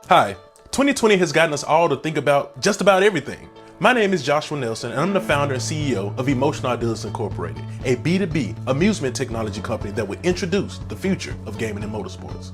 Hi, 2020 has gotten us all to think about just about everything. My name is Joshua Nelson, and I'm the founder and CEO of Emotional Ideas Incorporated, a B2B amusement technology company that will introduce the future of gaming and motorsports.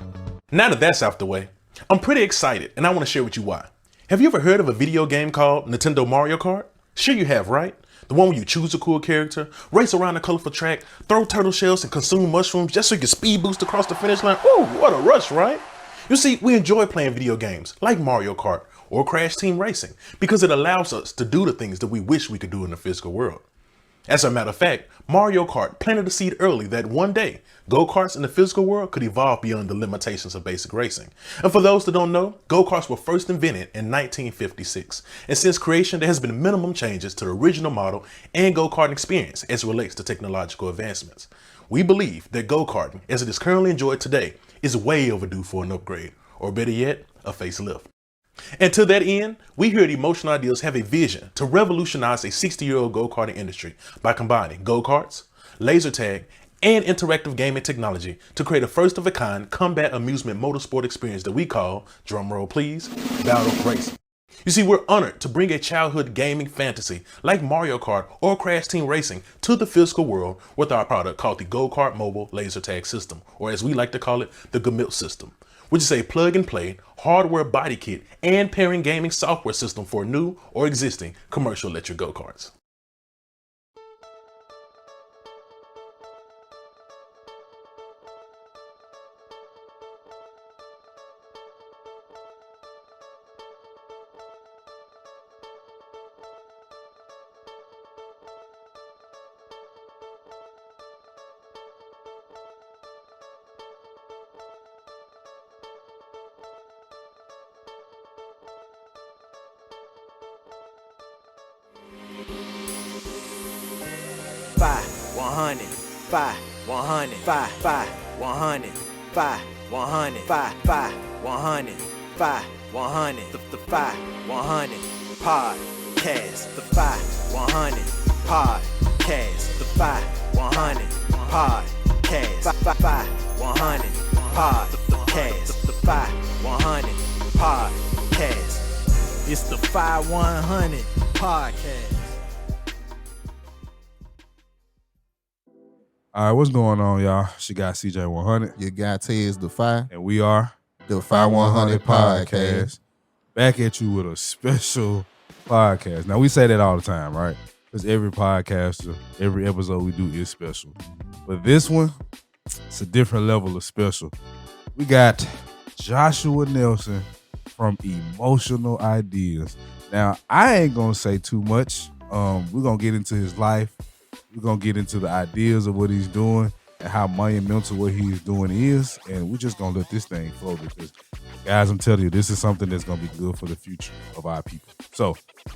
Now that that's out the way, I'm pretty excited, and I want to share with you why. Have you ever heard of a video game called Nintendo Mario Kart? Sure you have, right? The one where you choose a cool character, race around a colorful track, throw turtle shells, and consume mushrooms just so you can speed boost across the finish line. Ooh, what a rush, right? You see, we enjoy playing video games like Mario Kart or Crash Team Racing because it allows us to do the things that we wish we could do in the physical world. As a matter of fact, Mario Kart planted the seed early that one day, go-karts in the physical world could evolve beyond the limitations of basic racing. And for those that don't know, go-karts were first invented in 1956. And since creation, there has been minimum changes to the original model and go-karting experience as it relates to technological advancements. We believe that go-karting, as it is currently enjoyed today, is way overdue for an upgrade, or better yet, a facelift. And to that end, we here at Emotional Ideas have a vision to revolutionize a 60-year-old go-karting industry by combining go-karts, laser tag, and interactive gaming technology to create a first-of-a-kind combat amusement motorsport experience that we call, drumroll please, Battle Racing. You see, we're honored to bring a childhood gaming fantasy like Mario Kart or Crash Team Racing to the physical world with our product called the Go-Kart Mobile Laser Tag System, or as we like to call it, the GMILT system, which is a plug-and-play hardware body kit and pairing gaming software system for new or existing commercial electric go-karts. Five, 100, 5, 100, 5, 100, 5, 100, 5, 100, 5, 100, the 5, 100, podcast, the 5, 100, podcast, the 5, 100, podcast, 5, 100, podcast, the 5, 100, podcast. It's the 5, 100 podcast. All right, what's going on, y'all? She got CJ100, Your guy Tez the 5. and we are The 5100 Podcast. back at you with a special podcast. Now, we say that all the time, right? Because every podcaster, every episode we do is special. But this one, it's a different level of special. We got Joshua Nelson from Emotional Ideas. Now, I ain't going to say too much. We're going to get into his life. We're going to get into the ideas of what he's doing and how monumental what he's doing is. And we're just going to let this thing flow because, guys, I'm telling you, this is something that's going to be good for the future of our people. So,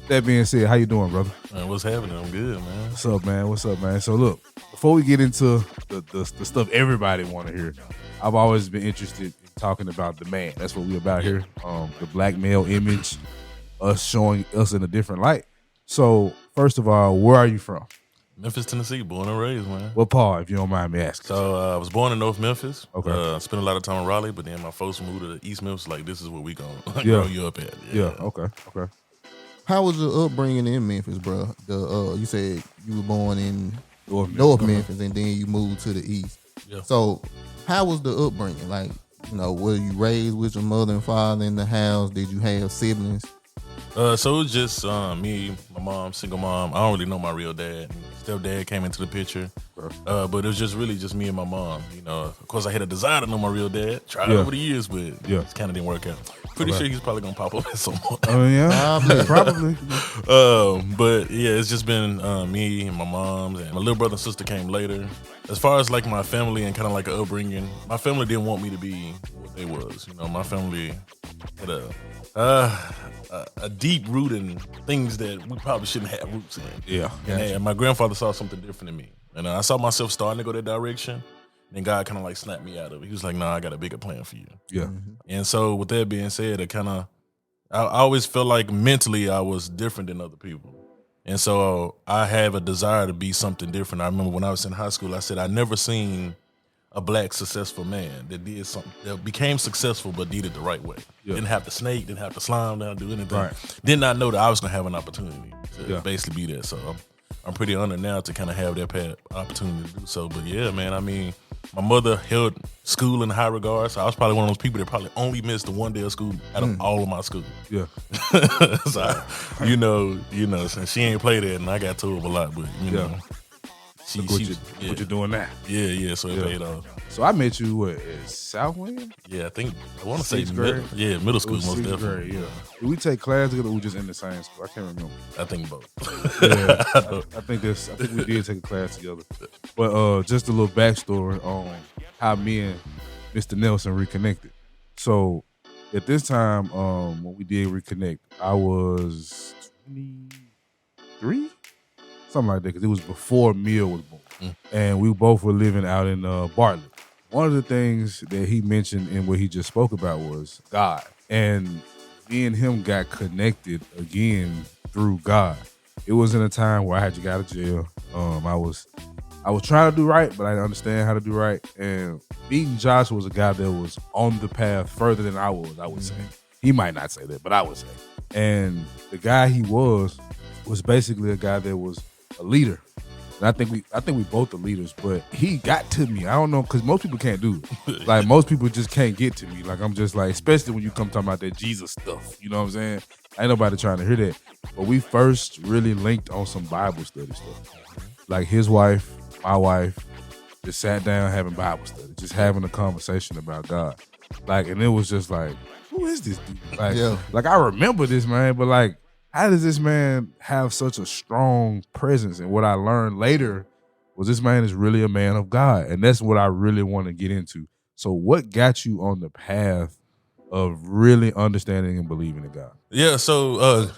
that being said, how you doing, brother? Man, what's happening? I'm good, man. What's up, man? What's up, man? So, look, before we get into the stuff everybody want to hear, I've always been interested in talking about the man. That's what we're about here. The black male image, us showing us in a different light. So, first of all, where are you from? Memphis, Tennessee, born and raised, man. What part, if you don't mind me asking? So I was born in North Memphis. Okay. Spent a lot of time in Raleigh, but then my folks moved to East Memphis. Like, this is where we gonna Yeah. grow you up at. Yeah, okay. How was your upbringing in Memphis, bro? You said you were born in North North Memphis and then you moved to the East. Yeah. So how was the upbringing? Like, were you raised with your mother and father in the house? Did you have siblings? So it was just me, my mom, single mom. I don't really know my real dad. Stepdad came into the picture. But it was just really just me and my mom. Of course, I had a desire to know my real dad. Tried over the years, but it kind of didn't work out. Pretty sure he's probably going to pop up at some point. Oh, yeah? Probably. But yeah, it's just been me and my mom's, and my little brother and sister came later. As far as like my family and kind of like an upbringing, my family didn't want me to be what they was. My family had a deep root in things that we probably shouldn't have roots in. Yeah. And my grandfather saw something different in me. And I saw myself starting to go that direction. And God kind of like snapped me out of it. He was like, "Nah, I got a bigger plan for you." Yeah. And so with that being said, I always felt like mentally I was different than other people. And so I have a desire to be something different. I remember when I was in high school, I said I never seen a black successful man that did something, that became successful but did it the right way. Yeah. Didn't have to snake, didn't have to slime down, do anything. Right. Did not know that I was gonna have an opportunity to Yeah. basically be there. So I'm pretty honored now to kind of have that opportunity to do so. But yeah, man, I mean, my mother held school in high regard, so I was probably one of those people that probably only missed the one day of school out of all of my school. Yeah. So, you know, since she ain't played that, and I got told a lot, but you know, Look what you're doing now. Yeah, so it paid off. So I met you at Southwind? Yeah, I want to say Sixth grade? middle school It was most sixth definitely. grade, yeah. Did we take class together or we just in the same school? I can't remember. I think both. Yeah, I think we did take a class together. But just a little backstory on how me and Mr. Nelson reconnected. So at this time, when we did reconnect, I was 23, something like that, because it was before Mill was born, and we both were living out in Bartlett. One of the things that he mentioned in what he just spoke about was God, and me and him got connected again through God. It was in a time where I had to get out of jail. I was trying to do right, but I didn't understand how to do right. And meeting Josh was a guy that was on the path further than I was, I would say. He might not say that, but I would say. And the guy he was basically a guy that was a leader. And I think we both are leaders, but he got to me. I don't know, because most people can't do it. Like, most people just can't get to me. Like, I'm just like, especially when you come talking about that Jesus stuff. You know what I'm saying? Ain't nobody trying to hear that. But we first really linked on some Bible study stuff. Like, his wife, my wife, just sat down having Bible study, just having a conversation about God. Like, and it was just like, who is this dude? Like, I remember this man, but like, how does this man have such a strong presence? And what I learned later was this man is really a man of God. And that's what I really want to get into. So what got you on the path of really understanding and believing in God? Yeah, so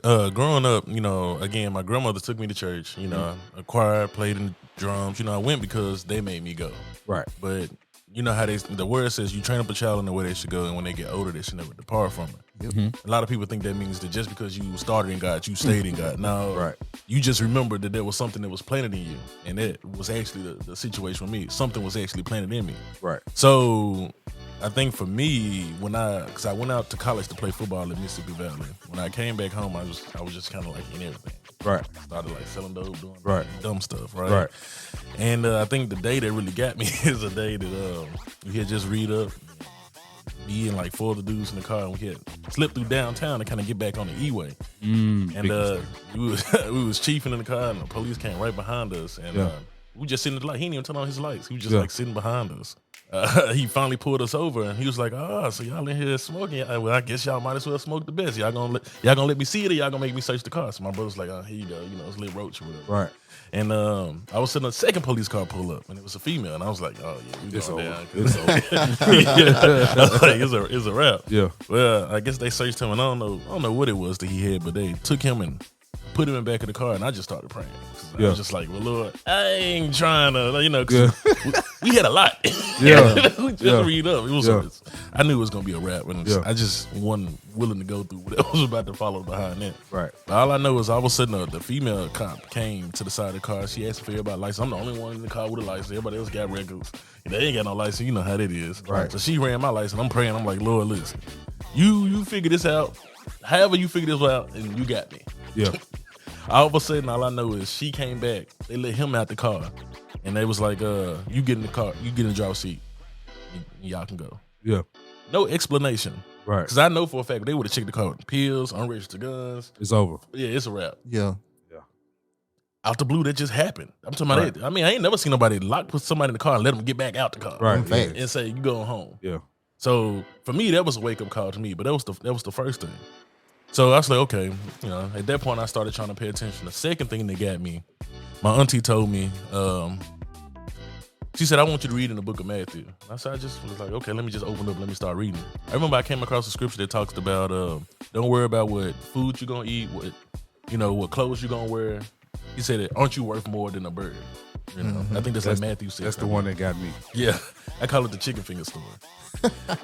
growing up, you know, again, my grandmother took me to church. You know, I choir, played in drums. You know, I went because they made me go. Right. But you know how the word says you train up a child in the way they should go, and when they get older, they should never depart from it. A lot of people think that means that just because you started in God, you stayed in God. No, Right. You just remembered that there was something that was planted in you, and that was actually the situation with me. Something was actually planted in me. Right. So I think for me, because I went out to college to play football in Mississippi Valley. When I came back home, I was just kind of like in everything. Right. Started like selling dope, doing dumb stuff, right? Right. And I think the day that really got me is the day that we had just read up. Me and like 4 other dudes in the car, and we had slipped through downtown to kind of get back on the E-way. And we was chiefing in the car, and the police came right behind us, and we just sitting in the light. He didn't even turn on his lights. He was just like sitting behind us. He finally pulled us over, and he was like, "Oh, so y'all in here smoking? Well, I guess y'all might as well smoke the best. Y'all gonna let me see it, or y'all gonna make me search the car?" So my brother's like, "Oh, here you go. You know, it's Lit Roach or whatever." Right. And I was sitting in the second police car pull up, and it was a female, and I was like, "Oh yeah, we It's going over. down." It's I was like, it's a wrap. Yeah. Well, I guess they searched him, and I don't know what it was that he had, but they took him and put him in the back of the car, and I just started praying. I was just like, "Well, Lord, I ain't trying to, you know, 'cause we had a lot." We just read up. It was. I knew it was gonna be a rap, and I just wasn't willing to go through whatever was about to follow behind that. Right. But all I know is I was sitting there. The female cop came to the side of the car. She asked for everybody's license. I'm the only one in the car with a license. Everybody else got records. And they ain't got no license. You know how that is. Right. So she ran my license. I'm praying. I'm like, "Lord, listen, you figure this out. However you figure this out, and you got me." Yeah. All of a sudden, all I know is she came back. They let him out the car, and they was like, "You get in the car. You get in the driver's seat. Y'all can go." Yeah. No explanation. Right. Because I know for a fact they would have checked the car with pills, unregistered guns. It's over. Yeah, it's a wrap. Yeah. Out the blue, that just happened. I'm talking about that. I mean, I ain't never seen nobody put somebody in the car and let them get back out the car. Right. And say, "You going home." Yeah. So for me, that was a wake up call to me. But that was the first thing. So I was like, okay, you know, at that point I started trying to pay attention. The second thing that got me, my auntie told me, she said, "I want you to read in the book of Matthew." I said, I just was like, okay, let me just open up, let me start reading. I remember I came across a scripture that talks about don't worry about what food you're gonna eat, what clothes you're gonna wear. He said, "Aren't you worth more than a bird?" You know, I think that's like Matthew 6. That's the one that got me. Yeah, I call it the chicken finger story.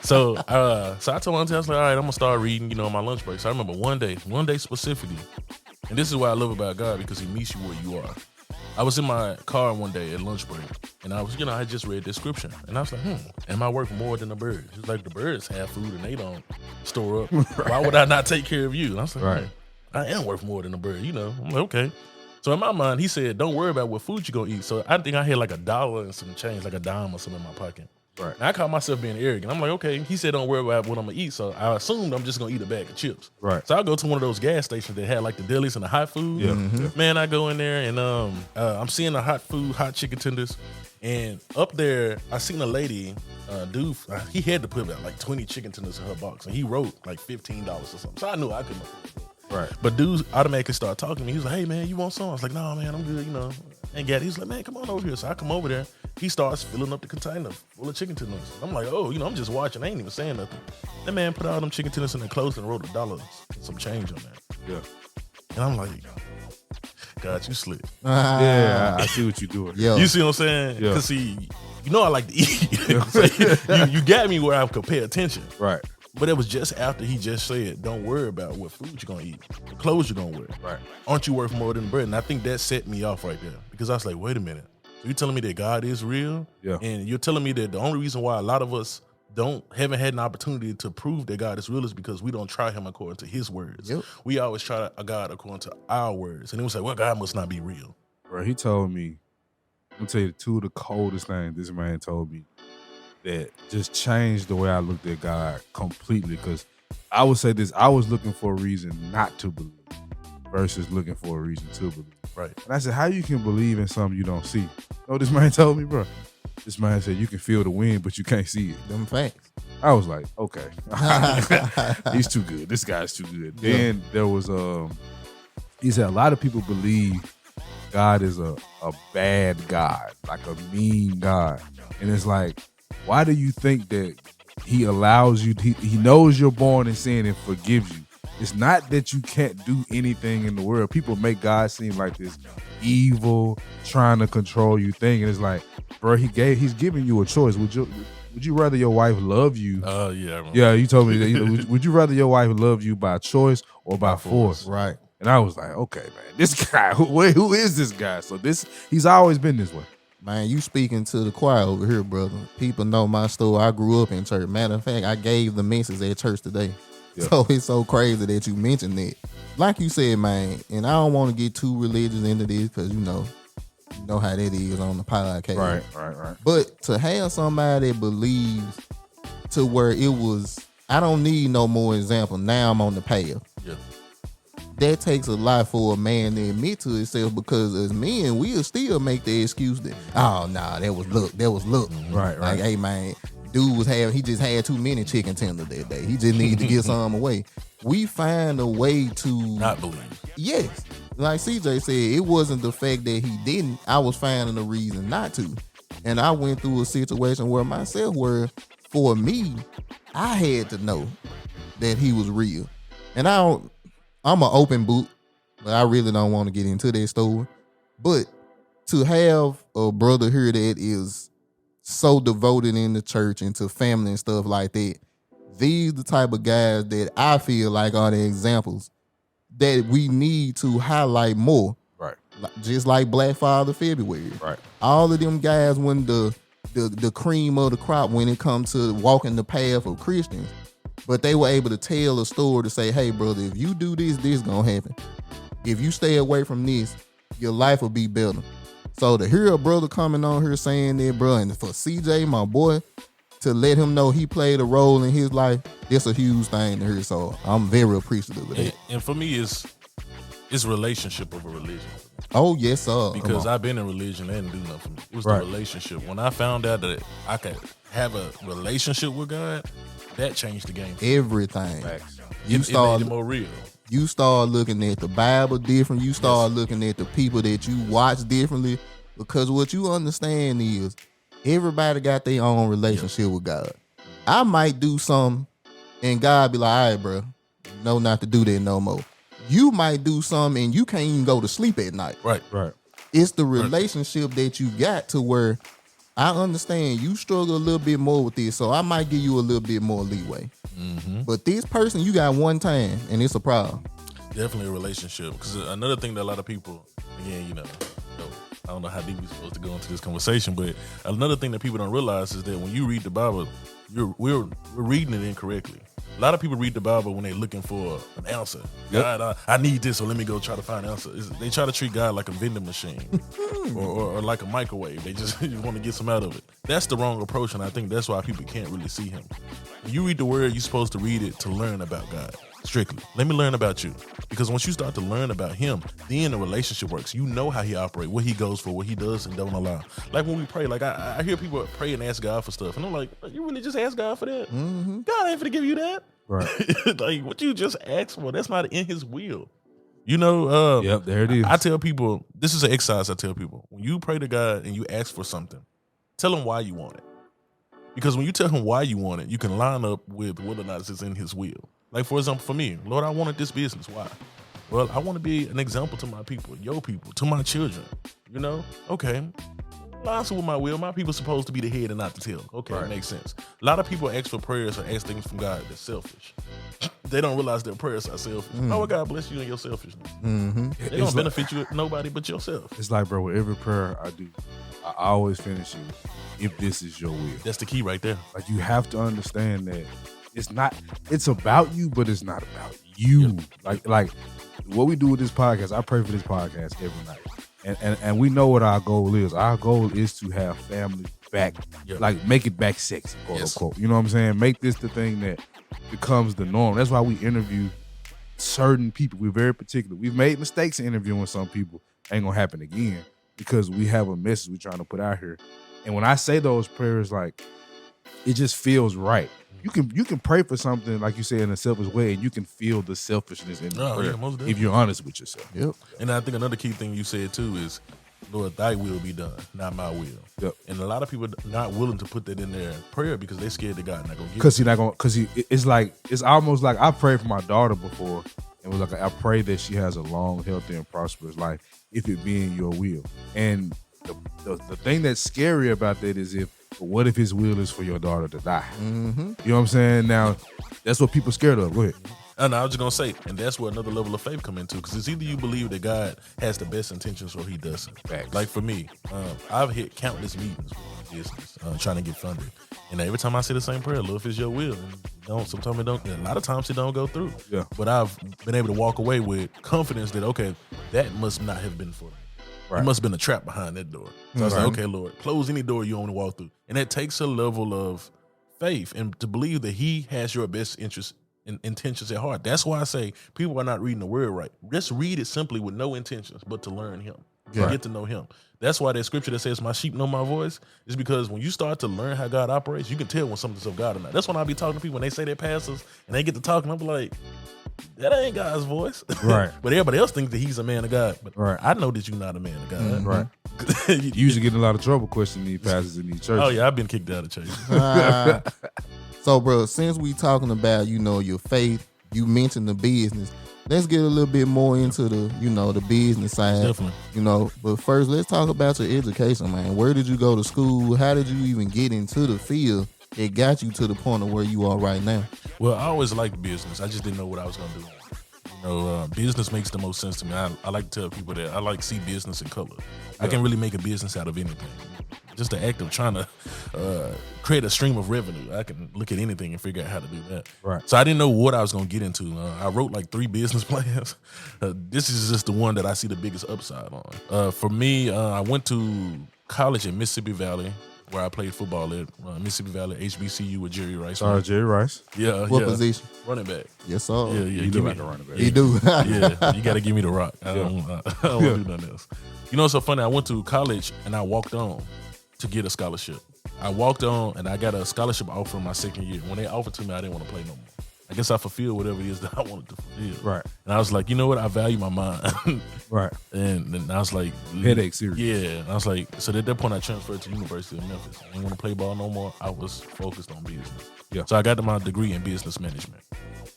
So I told my auntie, I was like, "All right, I'm gonna start reading, on my lunch break." So I remember one day specifically, and this is what I love about God, because He meets you where you are. I was in my car one day at lunch break, and I was, I just read description, and I was like, am I worth more than a bird? It's like the birds have food and they don't store up. Why would I not take care of you? And I was like, I am worth more than a bird, I'm like, okay. So in my mind, he said, don't worry about what food you're gonna eat. So I think I had like $1 and some change, like a dime or something in my pocket. Right. And I caught myself being arrogant. I'm like, okay, he said don't worry about what I'm gonna eat. So I assumed I'm just gonna eat a bag of chips. Right. So I go to one of those gas stations that had like the delis and the hot food. Yeah. Man, I go in there and I'm seeing the hot chicken tenders. And up there, I seen a lady, dude, he had to put about like 20 chicken tenders in her box. And he wrote like $15 or something. So I knew I couldn't afford it. Right. But dude automatically started talking to me. He was like, hey man, you want some? I was like, no man, I'm good, And he's like, man, come on over here. So I come over there. He starts filling up the container full of chicken tenders. I'm like, oh, I'm just watching. I ain't even saying nothing. That man put all them chicken tenders in the clothes and wrote $1 and some change on that. Yeah. And I'm like, God, you slick. Yeah, I see what you're doing. Yeah. You see what I'm saying? Yeah. Because see, I like to eat. So you got me where I could pay attention. Right. But it was just after he just said, don't worry about what food you're going to eat, the clothes you're going to wear. Right. Aren't you worth more than bread? And I think that set me off right there because I was like, wait a minute. So you're telling me that God is real? Yeah. And you're telling me that the only reason why a lot of us haven't had an opportunity to prove that God is real is because we don't try him according to his words. Yep. We always try a God according to our words. And it was like, well, God must not be real. Bro, he told me, I'm gonna tell you two of the coldest things this man told me that just changed the way I looked at God completely. Because I would say this, I was looking for a reason not to believe versus looking for a reason to believe. Right. And I said, how you can believe in something you don't see? You know what this man told me, bro? This man said, you can feel the wind, but you can't see it. Them facts. I was like, okay. He's too good. This guy's too good. Then there was, he said, a lot of people believe God is a bad God, like a mean God. And it's like, why do you think that he allows you, he knows you're born in sin and forgives you? It's not that you can't do anything in the world. People make God seem like this evil, trying to control you thing. And it's like, bro, he's giving you a choice. Would you rather your wife love you? Yeah. Yeah, you told me that. Would you rather your wife love you by choice or by force? Right. And I was like, okay, man, this guy, who is this guy? So he's always been this way. Man, you speaking to the choir over here, brother. People know my story. I grew up in church. Matter of fact, I gave the message at church today. Yeah. So it's so crazy that you mentioned that. Like you said, man, and I don't want to get too religious into this because you know how that is on the podcast. Right. But to have somebody that believes to where it was, I don't need no more example. Now I'm on the path. Yeah. That takes a lot for a man to admit to himself because as men, we'll still make the excuse that, oh, nah, that was look. Right. Like, hey, man, dude he just had too many chicken tenders that day. He just needed to get some away. We find a way to not believe. Yes. Like CJ said, it wasn't the fact that he didn't. I was finding a reason not to. And I went through a situation where for me, I had to know that he was real. And I'm an open book, but I really don't want to get into that story. But to have a brother here that is so devoted in the church and to family and stuff like that, these the type of guys that I feel like are the examples that we need to highlight more. Right. Just like Black Father February. Right. All of them guys when the cream of the crop when it comes to walking the path of Christians. But they were able to tell a story to say, hey, brother, if you do this gonna happen. If you stay away from this, your life will be better. So to hear a brother coming on here saying that, bro, and for CJ, my boy, to let him know he played a role in his life, it's a huge thing to hear. So I'm very appreciative of that. And for me, it's relationship over religion. Oh, yes, sir. Because I've been in religion, that didn't do nothing for me. It was the relationship. When I found out that I could have a relationship with God, that changed the game. Everything. Facts. It made it more real. You start looking at the Bible different. You start looking at the people that you watch differently. Because what you understand is everybody got their own relationship with God. I might do something and God be like, all right, bro, no, not to do that no more. You might do something and you can't even go to sleep at night. Right. It's the relationship that you got to where I understand you struggle a little bit more with this, so I might give you a little bit more leeway. Mm-hmm. But this person, you got one time, and it's a problem. Definitely a relationship. Because another thing that a lot of people, again, don't know how deep we're supposed to go into this conversation, but another thing that people don't realize is that when you read the Bible, we're reading it incorrectly. A lot of people read the Bible when they're looking for an answer. Yep. God, I need this, so let me go try to find an answer. They try to treat God like a vending machine or like a microwave. They just want to get some out of it. That's the wrong approach, and I think that's why people can't really see him. When you read the word, you're supposed to read it to learn about God. Strictly. Let me learn about you. Because once you start to learn about him, then the relationship works. You know how he operates, what he goes for, what he does and don't allow. Like when we pray, like I hear people pray and ask God for stuff. And I'm like, you really just ask God for that? Mm-hmm. God ain't finna give you that. Right. Like what you just asked for, that's not in his will. You know, Yep, there it is. I tell people, this is an exercise I tell people. When you pray to God and you ask for something, tell him why you want it. Because when you tell him why you want it, you can line up with whether or not it's in his will. Like, for example, for me, Lord, I wanted this business. Why? Well, I want to be an example to my people, your people, to my children. You know? Okay. Lines with my will. My people supposed to be the head and not the tail. Okay, Right. That makes sense. A lot of people ask for prayers or ask things from God that's selfish. They don't realize their prayers are selfish. Oh, God bless you and your selfishness. Mm-hmm. They don't benefit you, nobody but yourself. It's like, bro, with every prayer I do, I always finish it, if this is your will. That's the key right there. Like, you have to understand that it's about you, but it's not about you. Like what we do with this podcast, I pray for this podcast every night. And we know what our goal is. Our goal is to have family back, like make it back sexy, quote unquote. You know what I'm saying? Make this the thing that becomes the norm. That's why we interview certain people. We're very particular. We've made mistakes in interviewing some people. Ain't gonna happen again because we have a message we're trying to put out here. And when I say those prayers, like, it just feels right. You can pray for something, like you say, in a selfish way, and you can feel the selfishness in the prayer most definitely. if you're honest with yourself. Yep. And I think another key thing you said too is, Lord, thy will be done, not my will. Yep. And a lot of people not willing to put that in their prayer because they're scared that God not gonna give It's almost like I prayed for my daughter before, and was like, I pray that she has a long, healthy, and prosperous life, if it be in your will. And the thing that's scary about that is what if his will is for your daughter to die? Mm-hmm. You know what I'm saying? Now, that's what people scared of. Go ahead. And I was just gonna say, and that's where another level of faith come into, because it's either you believe that God has the best intentions or he doesn't. Facts. Like for me, I've hit countless meetings with my business, trying to get funded, and every time I say the same prayer, Lord, if it's your will, and sometimes it don't. A lot of times it don't go through. Yeah. But I've been able to walk away with confidence that okay, that must not have been for me. Right. There must have been a trap behind that door. So I was like, okay, Lord, close any door you want to walk through, and that takes a level of faith and to believe that he has your best interest and intentions at heart. That's why I say people are not reading the word right. Just read it simply with no intentions, but to learn him, to get to know him. That's why that scripture that says, my sheep know my voice, is because when you start to learn how God operates, you can tell when something's of God or not. That's when I be talking to people when they say they're pastors and they get to talking, I'm like, that ain't God's voice. Right. But everybody else thinks that he's a man of God. But Right. I know that you're not a man of God. Right. You usually get in a lot of trouble questioning these pastors in these churches. Oh yeah, I've been kicked out of church. So, bro, since we talking about, your faith, you mentioned the business. Let's get a little bit more into the business side. Definitely. But first, let's talk about your education, man. Where did you go to school? How did you even get into the field that got you to the point of where you are right now? Well, I always liked business. I just didn't know what I was going to do. Business makes the most sense to me. I like to tell people that I like to see business in color. I can really make a business out of anything. Just the act of trying to create a stream of revenue. I can look at anything and figure out how to do that. Right. So I didn't know what I was going to get into. I wrote like 3 business plans. This is just the one that I see the biggest upside on. For me, I went to college in Mississippi Valley, where I played football at Mississippi Valley HBCU with Jerry Rice. Sorry, Jerry Rice. Yeah. What position? Running back. Yes, sir. Yeah. You do like a running back. You do. Yeah, you got to give me the rock. I don't want to do nothing else. You know what's so funny? I went to college and I walked on to get a scholarship. I walked on and I got a scholarship offer my second year. When they offered to me, I didn't want to play no more. I guess I fulfilled whatever it is that I wanted to fulfill. Right. And I was like, you know what? I value my mind. Right. And I was like, Headache serious. Yeah. And I was like, so at that point I transferred to University of Memphis. I didn't want to play ball no more. I was focused on business. Yeah. So I got my degree in business management.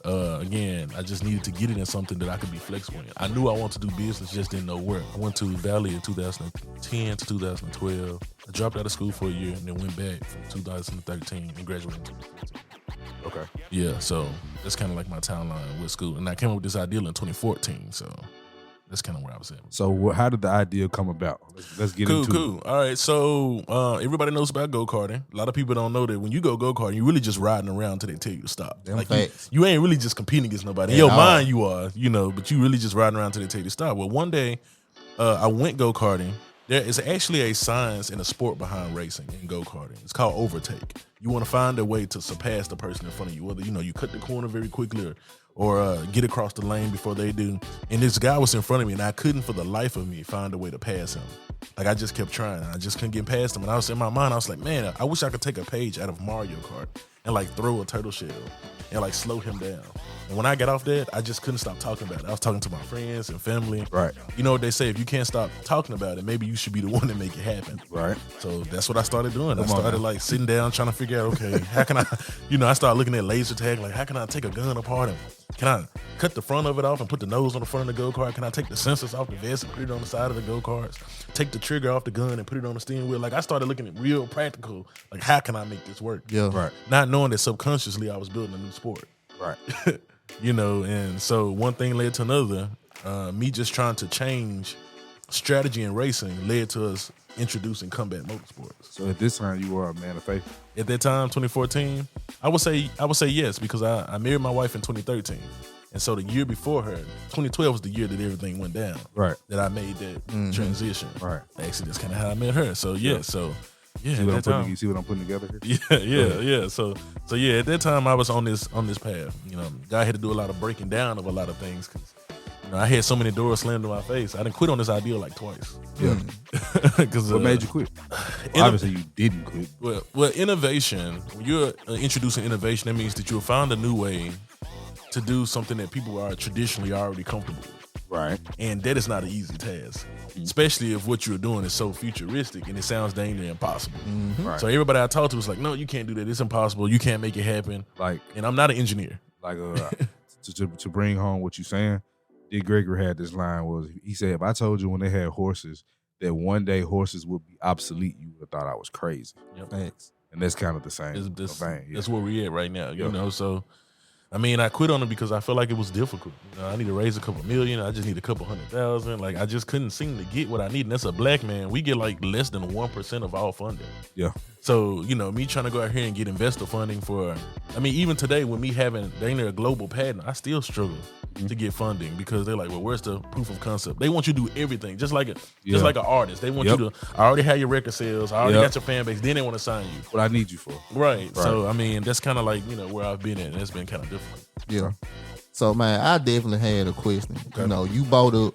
Again, I just needed to get it in something that I could be flexible in. I knew I wanted to do business, just didn't know where. I went to Valley in 2010 to 2012. I dropped out of school for a year and then went back from 2013 and graduated in 2014. Okay. Yeah, so that's kind of like my timeline with school. And I came up with this ideal in 2014, so That's kind of where I was at. So how did the idea come about? Let's get into it. Cool. All right. So everybody knows about go-karting. A lot of people don't know that when you go go-karting, you're really just riding around till they tell you to stop. Them Like facts. you ain't really just competing against nobody. In At your all. mind you are, but you really just riding around till they tell you to stop. Well, one day I went go-karting. There is actually a science and a sport behind racing and go-karting. It's called overtake. You want to find a way to surpass the person in front of you, whether you cut the corner very quickly or get across the lane before they do. And this guy was in front of me, and I couldn't for the life of me find a way to pass him. Like, I just kept trying. I just couldn't get past him. And I was in my mind, I was like, man, I wish I could take a page out of Mario Kart and like throw a turtle shell and like slow him down. And when I got off that, I just couldn't stop talking about it. I was talking to my friends and family. Right. You know what they say, if you can't stop talking about it, maybe you should be the one to make it happen. Right. So that's what I started doing. I Come on, started man. like sitting down trying to figure out, okay, how can I, I started looking at laser tag, like how can I take a gun apart and can I cut the front of it off and put the nose on the front of the go-kart? Can I take the sensors off the vest and put it on the side of the go-karts? Take the trigger off the gun and put it on the steering wheel? Like I started looking at real practical, like how can I make this work? Yeah. Right. Not knowing that subconsciously I was building a new sport. Right. And so one thing led to another. Me just trying to change strategy in racing led to us introducing Combat Motorsports. So at this time, you were a man of faith. At that time, 2014, I would say yes, because I married my wife in 2013. And so the year before her, 2012 was the year that everything went down. Right. That I made that transition. Right. Actually, that's kind of how I met her. So yeah. See At what, that time. you see what I'm putting together here? Yeah. So yeah, at that time I was on this path. I had to do a lot of breaking down of a lot of things because I had so many doors slammed in my face. I didn't quit on this idea like twice. Yeah. Because What made you quit? Well, obviously, you didn't quit. Well, innovation. When you're introducing innovation, that means that you'll find a new way to do something that people are traditionally already comfortable with. Right. And that is not an easy task, especially if what you're doing is so futuristic and it sounds dang near impossible. Right. So everybody I talked to was like, no, you can't do that. It's impossible. You can't make it happen. And I'm not an engineer. Like to bring home what you're saying, Dick Gregory had this line he said, if I told you when they had horses that one day horses would be obsolete, you would have thought I was crazy. Yep. Thanks. And that's kind of the same vein. That's where we at right now. So I quit on it because I felt like it was difficult. I need to raise a couple million. I just need a couple 100,000. Like I just couldn't seem to get what I need. And that's a black man. We get like less than 1% of all funding. Yeah. So, me trying to go out here and get investor funding for, even today with me having dang near a global patent, I still struggle to get funding because they're like, well, where's the proof of concept? They want you to do everything, just like an artist. They want you to, I already have your record sales. I already got your fan base. Then they want to sign you. What I need you for. Right. So, that's kind of like, where I've been at. And it's been kind of difficult. Yeah. So, man, I definitely had a question. Okay. You brought up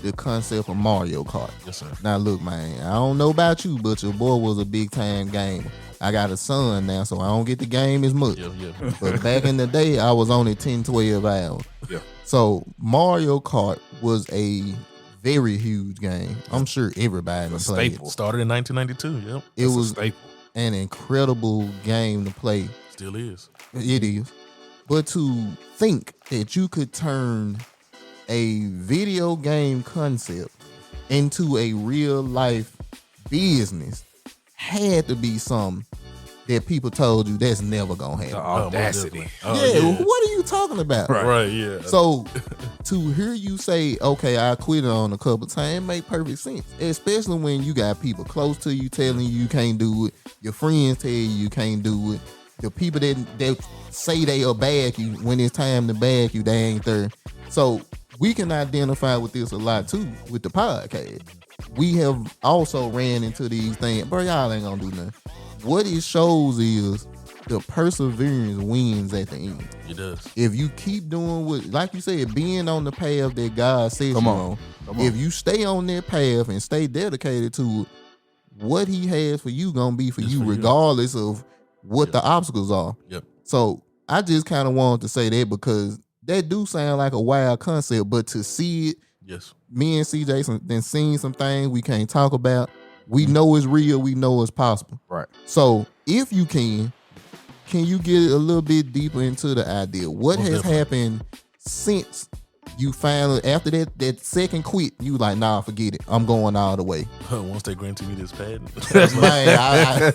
the concept of Mario Kart. Yes, sir. Now, look, man, I don't know about you, but your boy was a big-time gamer. I got a son now, so I don't get the game as much. Yeah. But back in the day, I was only 10, 12 hours. Yeah. So, Mario Kart was a very huge game. I'm sure everybody played staple. it. Started in 1992. Yep. It was a staple. an incredible game to play. Still is. It is. But to think that you could turn a video game concept into a real life business had to be something that people told you that's never gonna happen. The audacity. What are you talking about? Right, yeah. So to hear you say, okay, I quit on a couple times, make perfect sense. Especially when you got people close to you telling you can't do it, your friends tell you can't do it, the people that say they'll back you when it's time to back you, they ain't there. So we can identify with this a lot too with the podcast. We have also ran into these things, bro, y'all ain't gonna do nothing. What it shows is the perseverance wins at the end. It does. If you keep doing what, like you said, being on the path that God says Come you on. if you stay on that path and stay dedicated to it, what he has for you gonna be for It's you for you. regardless of what the obstacles are. Yep. So I just kind of wanted to say that because that do sound like a wild concept, but to see it, Yes. me and CJ then seen some things we can't talk about. We know it's real. We know it's possible. Right. So if you can you get a little bit deeper into the idea? What Most has definitely. happened since you finally, after that second quit, you like, nah, forget it. I'm going all the way. Once they granted me this patent, Man,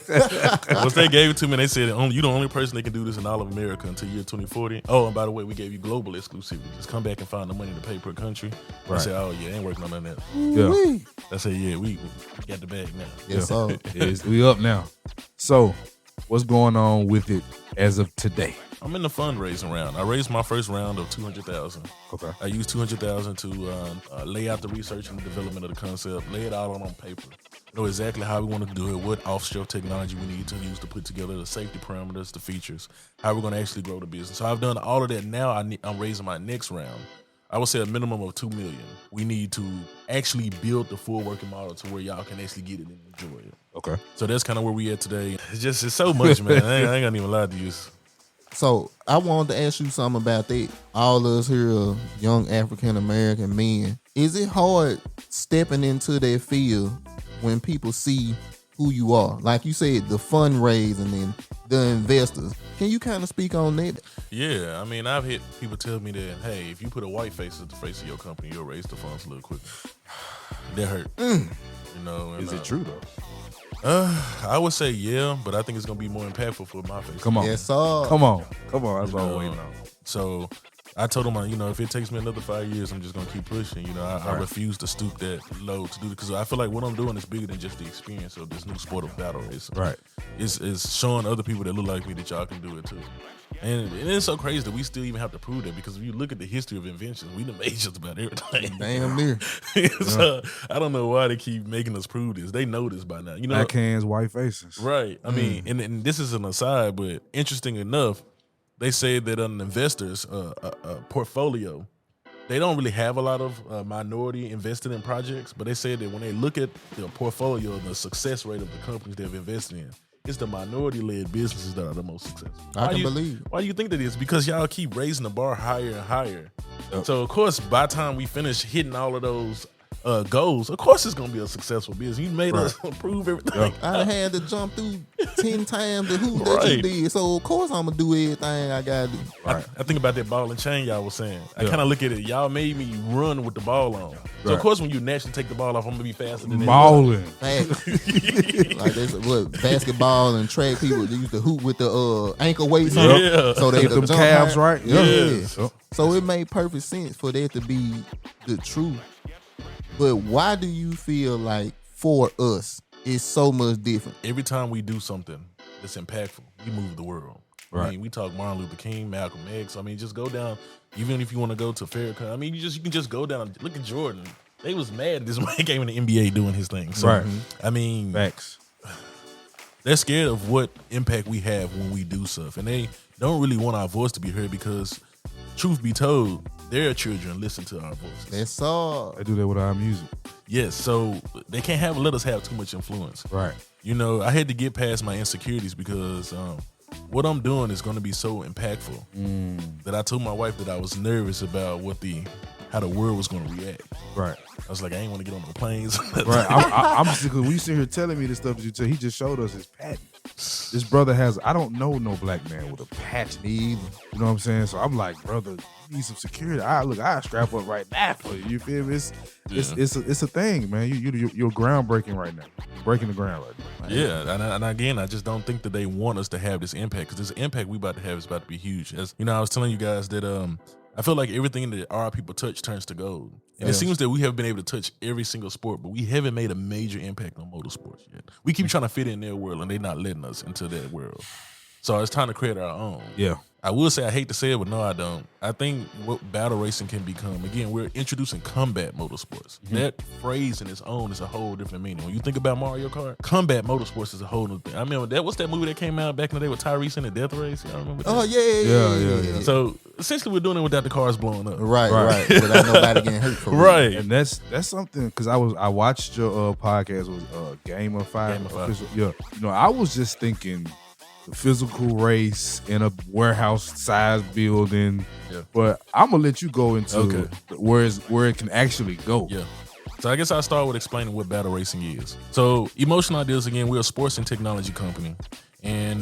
once they gave it to me, they said you're the only person that can do this in all of America until year 2040. Oh, and by the way, we gave you global exclusivity. Just come back and find the money to pay per country. I said, oh yeah, ain't working on none of that. Yeah. I said, yeah, we got the bag now. yes, sir. We up now. So, what's going on with it as of today? I'm in the fundraising round. I raised my first round of $200,000. Okay. I used $200,000 to lay out the research and the development of the concept, lay it out on paper, know exactly how we want to do it, what off-shelf technology we need to use to put together the safety parameters, the features, how we're going to actually grow the business. So I've done all of that. Now I'm raising my next round. I would say a minimum of $2 million. We need to actually build the full working model to where y'all can actually get it and enjoy it. Okay. So that's kind of where we at today. It's so much, man. I ain't gonna even lie to you. So I wanted to ask you something about that. All us here are young African American men. Is it hard stepping into that field when people see who you are? Like you said, the fundraising and the investors. Can you kind of speak on that? Yeah, I mean, I've had people tell me that, hey, if you put a white face at the face of your company, you'll raise the funds a little quicker. That hurt. You know, and, Is it true though? I would say yeah, but I think it's gonna be more impactful for my face. Come on. Yes, sir. Come on. That's what I'm know, waiting on. So I told him, if it takes me another 5 years, I'm just gonna keep pushing. I refuse to stoop that low to do it because I feel like what I'm doing is bigger than just the experience of this new sport of battle racing. Right. It's showing other people that look like me that y'all can do it too. And it's so crazy that we still even have to prove that because if you look at the history of inventions, we done made just about everything. Damn near. So I don't know why they keep making us prove this. They know this by now. Black hands, white faces. Right. I mean, and this is an aside, but interesting enough, they say that an investor's portfolio, they don't really have a lot of minority invested in projects, but they say that when they look at the portfolio and the success rate of the companies they've invested in, it's the minority-led businesses that are the most successful. I can believe. Why do you think that is? Because y'all keep raising the bar higher and higher. Yep. So, of course, by the time we finish hitting all of those goals, of course it's going to be a successful business. You made us prove everything. I had to jump through 10 times the hoop that you did. So, of course, I'm going to do everything I got to do. I think about that ball and chain y'all was saying. I kind of look at it. Y'all made me run with the ball on. So, of course, when you naturally take the ball off, I'm going to be faster than balling. Like that's what basketball and track people they used to hoop with the ankle weights on. Yeah. So they Get them jump calves high. right. Yeah. Yep. So it made perfect sense for that to be the truth. But why do you feel like for us it's so much different? Every time we do something that's impactful, we move the world. Right. I mean, we talk Martin Luther King, Malcolm X. I mean, just go down. Even if you want to go to Farrakhan, I mean, you can just go down. Look at Jordan. They was mad this man came in the NBA doing his thing. So, Right. I mean, Facts. they're scared of what impact we have when we do stuff, and they don't really want our voice to be heard because, truth be told, their children listen to our voices. That's all. They do that with our music. Yes, so they can't let us have too much influence. Right. I had to get past my insecurities because what I'm doing is going to be so impactful that I told my wife that I was nervous about how the world was going to react. Right. I was like, I ain't want to get on no planes. Right. I'm just when you sit here telling me this stuff that you tell, he just showed us his patent. This brother I don't know no black man with a patent either. You know what I'm saying? So I'm like, brother, you need some security. I strap up right now for you. You feel me? It's a thing, man. You're groundbreaking right now. You're breaking the ground right now. Yeah, and again, I just don't think that they want us to have this impact because this impact we about to have is about to be huge. As I was telling you guys that I feel like everything that our people touch turns to gold. And it seems that we have been able to touch every single sport, but we haven't made a major impact on motorsports yet. We keep trying to fit in their world, and they're not letting us into that world. So it's time to create our own. Yeah. I will say I hate to say it, but no, I don't. I think what battle racing can become, again, we're introducing combat motorsports. Mm-hmm. That phrase in its own is a whole different meaning. When you think about Mario Kart, combat motorsports is a whole new thing. I remember what's that movie that came out back in the day with Tyrese in the Death Race? Y'all remember that? Oh, yeah. So essentially we're doing it without the cars blowing up. Right. Without nobody getting hurt for real. Right. And that's something because I watched your podcast with Gamify. Official. Yeah. I was just thinking the physical race in a warehouse size building. Yeah. But I'm gonna let you go into where it can actually go. Yeah. So I guess I'll start with explaining what battle racing is. So Emotional Ideas, again, we're a sports and technology company. And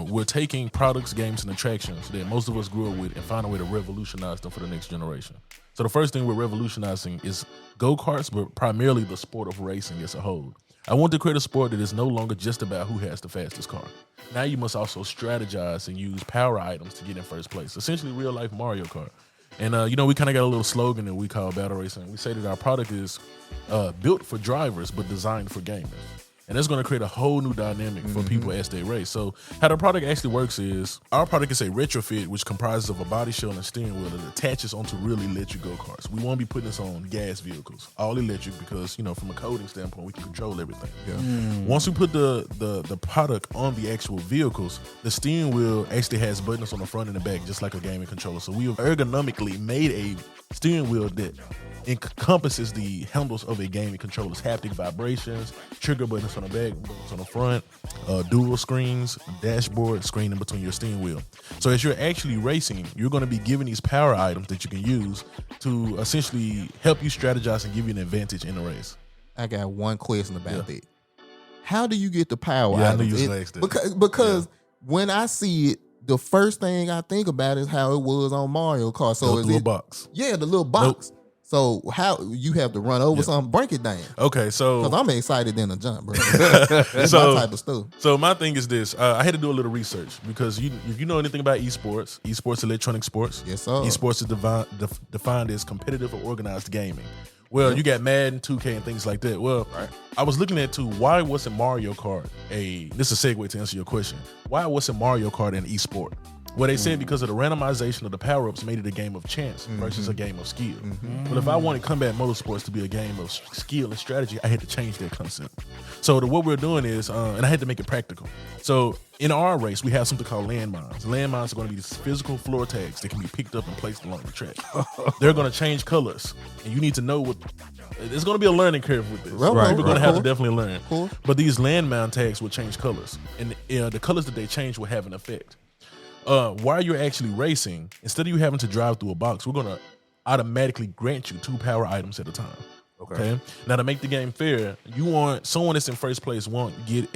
we're taking products, games, and attractions that most of us grew up with and find a way to revolutionize them for the next generation. So the first thing we're revolutionizing is go-karts, but primarily the sport of racing as a whole. I want to create a sport that is no longer just about who has the fastest car. Now you must also strategize and use power items to get in first place. Essentially real life Mario Kart. And we kind of got a little slogan that we call battle racing. We say that our product is built for drivers, but designed for gamers. And that's going to create a whole new dynamic for people as they race. So how the product actually works is our product is a retrofit, which comprises of a body shell and a steering wheel that attaches onto real electric go-karts. We won't be putting this on gas vehicles, all electric, because, from a coding standpoint, we can control everything. Yeah. Once we put the product on the actual vehicles, the steering wheel actually has buttons on the front and the back, just like a gaming controller. So we have ergonomically made a steering wheel that encompasses the handles of a gaming controller's haptic vibrations, trigger buttons on the back, buttons on the front, dual screens, dashboard, screen in between your steering wheel. So as you're actually racing, you're going to be given these power items that you can use to essentially help you strategize and give you an advantage in the race. I got one question about that. How do you get the power I items? knew you was gonna ask that. Because when I see it, the first thing I think about is how it was on Mario Kart. So the little box. Yeah, the little box. Nope. So how you have to run over something, break it down. Okay, so because I'm excited in a jump, bro. That's my type of stuff. So my thing is this: I had to do a little research because if you know anything about esports, electronic sports, yes, sir. Esports is defined as competitive or organized gaming. Well, you got Madden, 2K, and things like that. Well, I was looking at why wasn't Mario Kart this is a segue to answer your question. Why wasn't Mario Kart an esport? Well, they said because of the randomization of the power-ups made it a game of chance versus a game of skill. But if I wanted Combat Motorsports to be a game of skill and strategy, I had to change that concept. So what we're doing is, and I had to make it practical. So in our race, we have something called landmines. Landmines are going to be these physical floor tags that can be picked up and placed along the track. They're going to change colors, and you need to know there's going to be a learning curve with this. We're going to have to definitely learn. Cool. But these landmine tags will change colors, and the colors that they change will have an effect. While you're actually racing, instead of you having to drive through a box, we're going to automatically grant you 2 power items at a time. Okay. Now to make the game fair, you want someone that's in first place won't get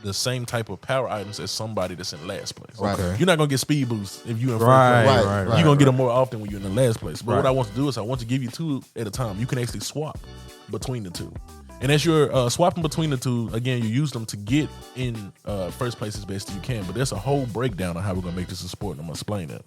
the same type of power items as somebody that's in last place. Okay. You're not gonna get speed boosts if you're in first place. You're gonna get them more often when you're in the last place. But what I want to do is I want to give you 2 at a time. You can actually swap between the 2. And as you're swapping between the 2, again, you use them to get in first place as best as you can. But there's a whole breakdown on how we're going to make this a sport, and I'm going to explain that.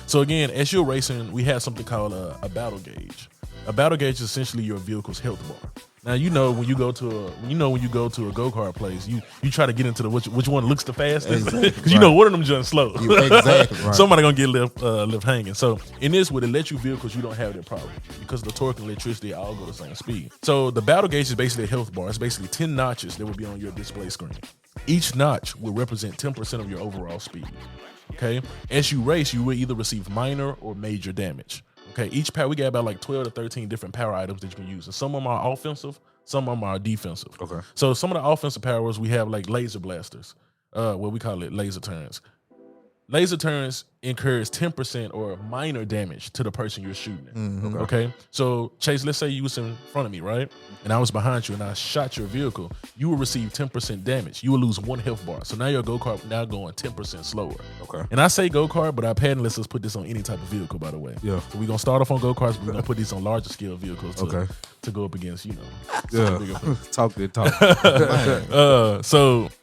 So again, as you're racing, we have something called a battle gauge. A battle gauge is essentially your vehicle's health bar. Now when you go to a go-kart place, you try to get into which one looks the fastest because one of them just slow. Exactly. Somebody gonna get left hanging. So in this, with electric vehicles, you don't have that problem because the torque and electricity all go the same speed. So the battle gauge is basically a health bar. It's basically 10 notches that will be on your display screen. Each notch will represent 10% of your overall speed. Okay, as you race, you will either receive minor or major damage. Okay, each power, we got about like 12 to 13 different power items that you can use. And some of them are offensive, some of them are defensive. Okay. So some of the offensive powers, we have like laser blasters, what we call it laser turns. Laser turns incurs 10% or minor damage to the person you're shooting at. Okay. So Chase, let's say you was in front of me, right? And I was behind you and I shot your vehicle. You will receive 10% damage. You will lose 1 health bar. So now your go-kart now going 10% slower. Okay. And I say go-kart, but our patent lets us put this on any type of vehicle, by the way. Yeah. So we're gonna start off on go-karts, but we're gonna put these on larger scale vehicles to go up against, Talk good talk.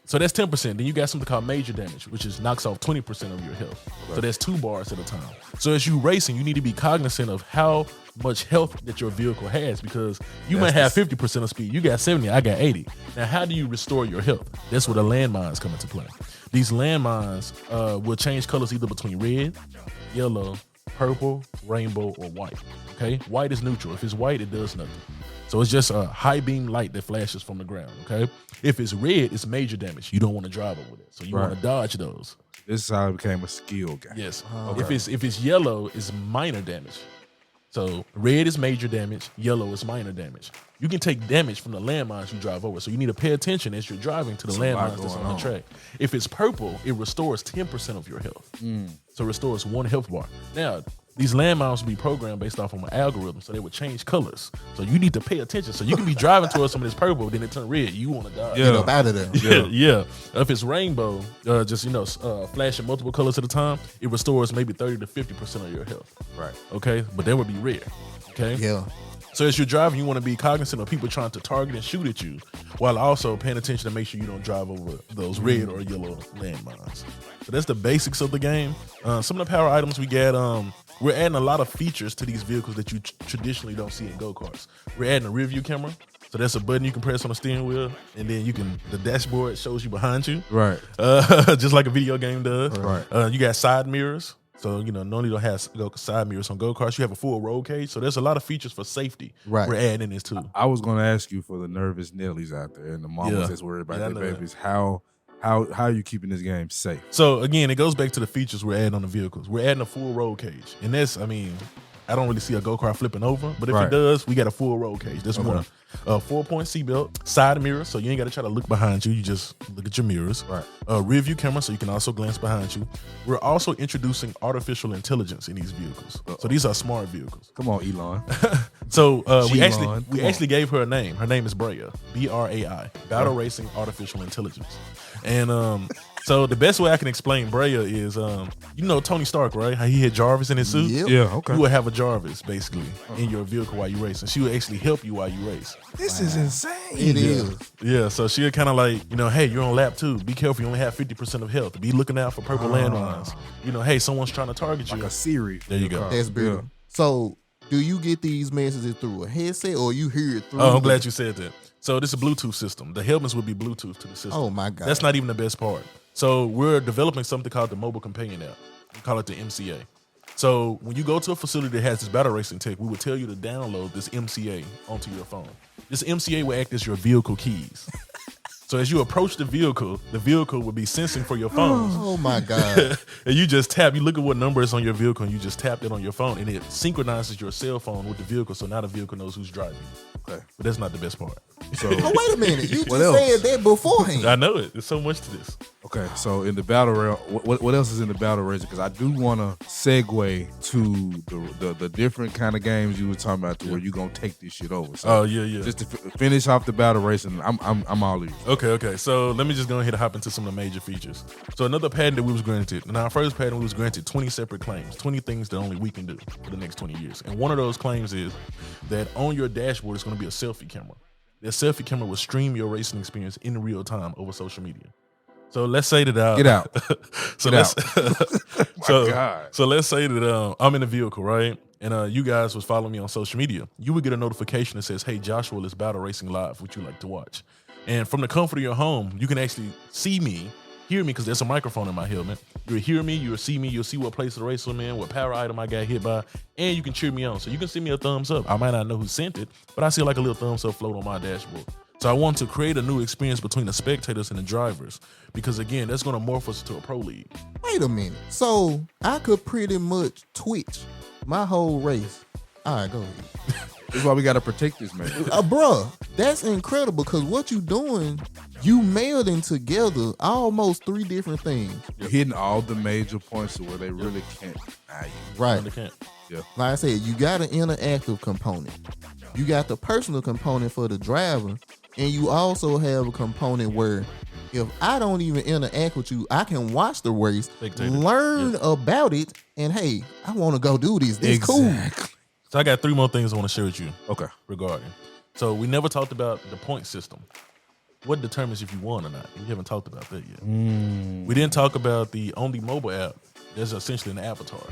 So that's 10%. Then you got something called major damage, which knocks off 20% of your health. Okay. So that's 2 bars at a time. So as you racing, you need to be cognizant of how much health that your vehicle has because you might have 50% of speed. You got 70, I got 80. Now, how do you restore your health? That's where the landmines come into play. These landmines will change colors either between red, yellow, purple, rainbow, or white. Okay? White is neutral. If it's white, it does nothing. So it's just a high beam light that flashes from the ground, okay? If it's red, it's major damage. You don't want to drive over it. So you want to dodge those. This is how it became a skill game. Yes. Okay. If it's yellow, it's minor damage. So red is major damage, yellow is minor damage. You can take damage from the landmines you drive over. So you need to pay attention as you're driving to the landmines that's on the track. If it's purple, it restores 10% of your health. So it restores 1 health bar. Now, these landmines will be programmed based off of an algorithm, so they would change colors. So you need to pay attention. So you can be driving towards something that's purple, then it turn red. You want to die. Get up out of there. Yeah. If it's rainbow, just flashing multiple colors at a time, it restores maybe 30 to 50% of your health. Right. Okay, but that would be red. Okay. Yeah. So as you're driving, you want to be cognizant of people trying to target and shoot at you, while also paying attention to make sure you don't drive over those red or yellow landmines. So that's the basics of the game. Some of the power items we get, we're adding a lot of features to these vehicles that you traditionally don't see in go-karts. We're adding a rear view camera. So that's a button you can press on the steering wheel, and then the dashboard shows you behind you. Right. Just like a video game does. Right. You got side mirrors. So, normally don't have side mirrors on go-karts. You have a full roll cage. So there's a lot of features for safety. Right. We're adding this too. I was going to ask you for the nervous Nellies out there and the mamas that's worried about their babies. How are you keeping this game safe? So again, it goes back to the features we're adding on the vehicles. We're adding a full roll cage. And that's, I don't really see a go-kart flipping over, but if it does, we got a full roll cage. That's one. 4-point seatbelt, side mirror, so you ain't got to try to look behind you. You just look at your mirrors. Right. Rear view camera, so you can also glance behind you. We're also introducing artificial intelligence in these vehicles. So these are smart vehicles. Come on, Elon. So we Elon, actually gave her a name. Her name is Brea, BRAI, Battle Racing Artificial Intelligence. And so the best way I can explain Brea is, Tony Stark, right? How he had Jarvis in his suit. Yep. Yeah, okay. You would have a Jarvis basically in your vehicle while you race, and she would actually help you while you race. This is insane. It is. Yeah, so she'll kind of like, hey, you're on lap 2. Be careful, you only have 50% of health. Be looking out for purple landmines. Hey, someone's trying to target you. Like a Siri. There you go. That's beautiful. So, do you get these messages through a headset or you hear it through? Oh, I'm glad you said that. So this is a Bluetooth system. The helmets would be Bluetooth to the system. Oh my God. That's not even the best part. So we're developing something called the Mobile Companion app. We call it the MCA. So when you go to a facility that has this battle racing tech, we would tell you to download this MCA onto your phone. This MCA will act as your vehicle keys. So as you approach the vehicle will be sensing for your phone. Oh my God. And you just tap, you look at what number is on your vehicle and you just tap it on your phone and it synchronizes your cell phone with the vehicle, so now the vehicle knows who's driving. Okay. But that's not the best part. So Oh, wait a minute. You just said that beforehand. I know it. There's so much to this. okay, so in the battle rail, what else is in the battle racing? Because I do want to segue to the different kind of games you were talking about, to where you gonna take this shit over. So Oh yeah. just to finish off the battle racing, I'm all ears. Okay. So let me just go ahead and hop into some of the major features. So another patent that we was granted, in our first patent, we was granted 20 separate claims, 20 things that only we can do for the next 20 years. And one of those claims is that on your dashboard is going to be a selfie camera. That selfie camera will stream your racing experience in real time over social media. So let's say that Get out. So let's say that I'm in a vehicle, right? And you guys was following me on social media. You would get a notification that says, "Hey, Joshua is battle racing live. Would you like to watch?" And from the comfort of your home, you can actually see me, hear me, because there's a microphone in my helmet. You'll hear me, you'll see me, you'll see what place of the race I'm in, what power item I got hit by, and you can cheer me on. So you can send me a thumbs up. I might not know who sent it, but I see like a little thumbs up float on my dashboard. So I want to create a new experience between the spectators and the drivers, because again, that's going to morph us to a pro league. Wait a minute. So I could pretty much Twitch my whole race. All right, go ahead. That's why we got to protect this, man. Bruh, that's incredible, because what you doing, you melding together almost 3 different things. You're hitting all the major points to where they really can't deny you. Right. They can't. Yeah. Like I said, you got an interactive component. You got the personal component for the driver, and you also have a component where if I don't even interact with you, I can watch the race, learn about it, and hey, I want to go do this. It's cool. So I got 3 more things I want to share with you. Okay. Regarding. So we never talked about the point system. What determines if you won or not? We haven't talked about that yet. We didn't talk about the only mobile app. There's essentially an avatar.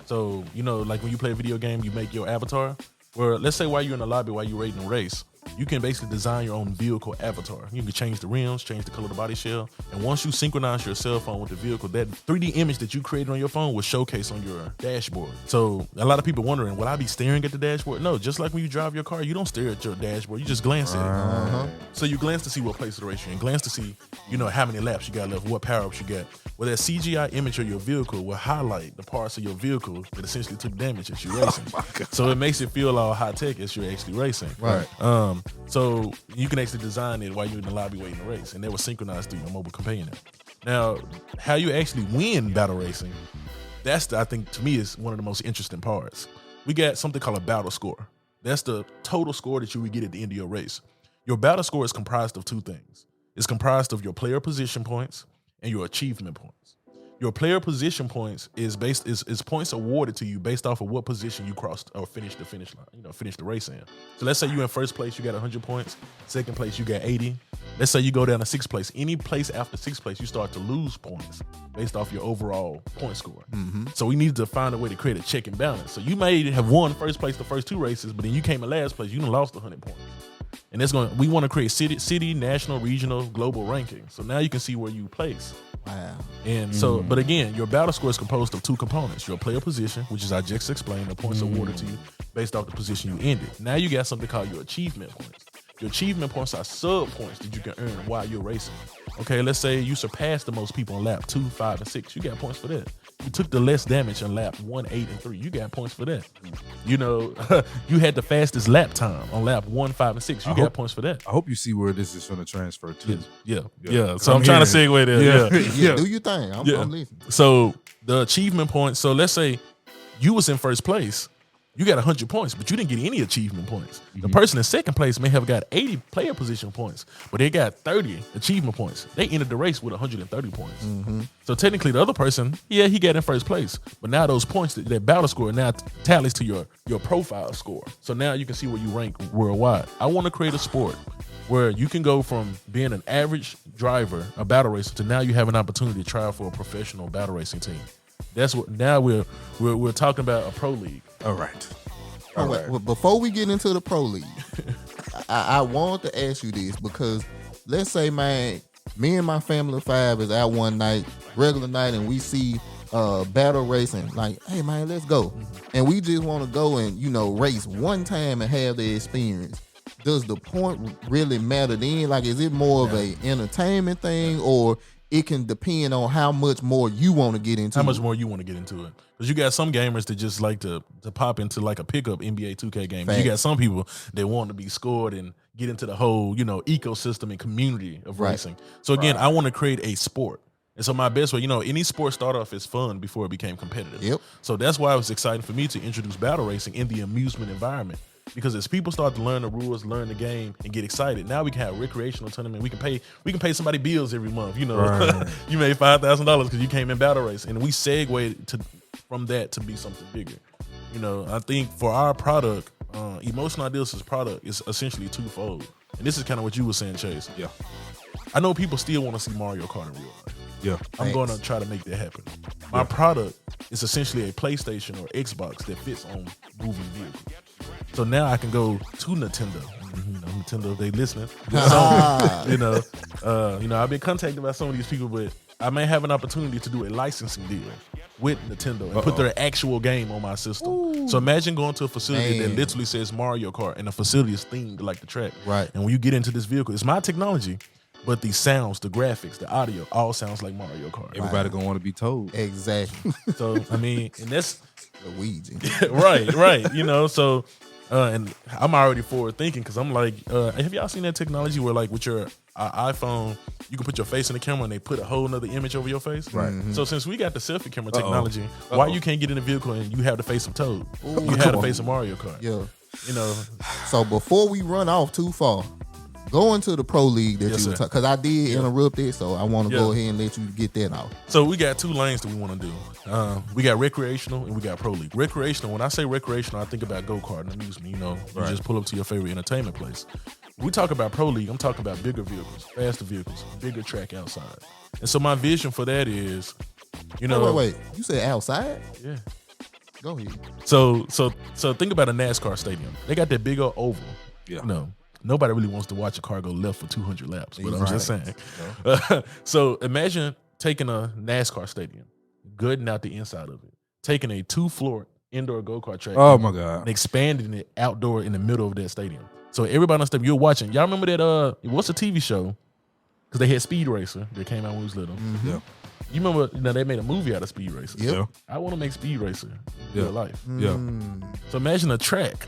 So, like when you play a video game, you make your avatar. Where let's say while you're in the lobby, while you're rating a race, you can basically design your own vehicle avatar. You can change the rims, change the color of the body shell. And once you synchronize your cell phone with the vehicle, that 3D image that you created on your phone will showcase on your dashboard. So a lot of people wondering, will I be staring at the dashboard? No, just like when you drive your car, you don't stare at your dashboard. You just glance at it. So you glance to see what place of the race you're in, glance to see, how many laps you got left, what power-ups you got. Well, that CGI image of your vehicle will highlight the parts of your vehicle that essentially took damage as you're racing. So it makes it feel all high-tech as you're actually racing. Right. So you can actually design it while you're in the lobby waiting to race, and they will synchronize through your mobile companion app. Now, how you actually win battle racing, that's I think to me is one of the most interesting parts. We got something called a battle score. That's the total score that you would get at the end of your race. Your battle score is comprised of two things. It's comprised of your player position points and your achievement points. Your player position points is points awarded to you based off of what position you crossed or finished the finish line, finish the race in. So let's say you're in first place, you got 100 points. Second place, you got 80. Let's say you go down to sixth place. Any place after sixth place, you start to lose points based off your overall point score. So we need to find a way to create a check and balance. So you may have won first place the first two races, but then you came in last place, you done lost 100 points. And we want to create city, national, regional, global ranking. So now you can see where you place. Wow. And so, but again, your battle score is composed of two components. Your player position, which is I just explained, the points awarded to you based off the position you ended. Now you got something called your achievement points. Your achievement points are sub points that you can earn while you're racing. Okay, let's say you surpassed the most people on lap 2, 5, and 6. You got points for that. You took the less damage on lap 1, 8, and 3. You got points for that. You had the fastest lap time on lap 1, 5, and 6. You got points for that. I hope you see where this is going to transfer to. Yeah. So I'm trying to segue there. Yeah, do your thing. I'm listening. So the achievement points. So let's say you was in first place. You got 100 points, but you didn't get any achievement points. The person in second place may have got 80 player position points, but they got 30 achievement points. They entered the race with 130 points. So technically the other person, he got in first place. But now those points, that battle score now tallies to your profile score. So now you can see where you rank worldwide. I want to create a sport where you can go from being an average driver, a battle racer, to now you have an opportunity to try out for a professional battle racing team. That's what now we're talking about a pro league. All right. Well, before we get into the pro league, I want to ask you this because let's say, man, me and my family of 5 is out one night, regular night, and we see battle racing. Like, hey, man, let's go. And we just want to go and, race one time and have the experience. Does the point really matter then? Like, is it more of a entertainment thing or it can depend on how much more you want to get into it? How much more you want to get into it. Because you got some gamers that just like to pop into like a pickup NBA 2K game. You got some people that want to be scored and get into the whole, ecosystem and community of racing. So again, I want to create a sport. And so my best way, any sport start off as fun before it became competitive. Yep. So that's why it was exciting for me to introduce battle racing in the amusement environment. Because as people start to learn the rules, learn the game, and get excited, now we can have recreational tournament. We can pay somebody bills every month. You made $5,000 because you came in battle race, and we segued from that to be something bigger. I think for our product, Emotional Ideas' product is essentially twofold, and this is kind of what you were saying, Chase. Yeah, I know people still want to see Mario Kart in real life. Yeah, I'm going to try to make that happen. My product is essentially a PlayStation or Xbox that fits on moving vehicles. So now I can go to Nintendo. Nintendo, they listening. I've been contacted by some of these people, but I may have an opportunity to do a licensing deal with Nintendo and put their actual game on my system. Ooh. So imagine going to a facility that literally says Mario Kart, and the facility is themed like the track. Right. And when you get into this vehicle, it's my technology, but the sounds, the graphics, the audio, all sounds like Mario Kart. Everybody gonna want to be told. Exactly. So and that's Luigi. right. So and I'm already forward thinking because I'm like, have y'all seen that technology where like with your iPhone, you can put your face in the camera and they put a whole nother image over your face? Right. So since we got the selfie camera technology, why you can't get in the vehicle and you have the face of Toad? You have the face of Mario Kart. Yeah. So before we run off too far, go into the pro league that you were talking, because I did interrupt it, so I want to go ahead and let you get that out. So we got 2 lanes that we want to do. We got recreational and we got pro league. Recreational, when I say recreational, I think about go-kart and amusement. You just pull up to your favorite entertainment place. When we talk about pro league, I'm talking about bigger vehicles, faster vehicles, bigger track outside. And so my vision for that is, Wait. You said outside? Yeah. Go ahead. So think about a NASCAR stadium. They got that big old oval. Yeah. Nobody really wants to watch a car go left for 200 laps, but I'm just saying. So imagine taking a NASCAR stadium, gutting out the inside of it, taking a 2-floor indoor go-kart track. Oh my God. And expanding it outdoor in the middle of that stadium. So everybody on stadium, you're watching. Y'all remember that, what's the TV show? Because they had Speed Racer that came out when we was little. Mm-hmm. Yeah. You remember, they made a movie out of Speed Racer. Yep. Yeah. I want to make Speed Racer in real life. Yeah. So imagine a track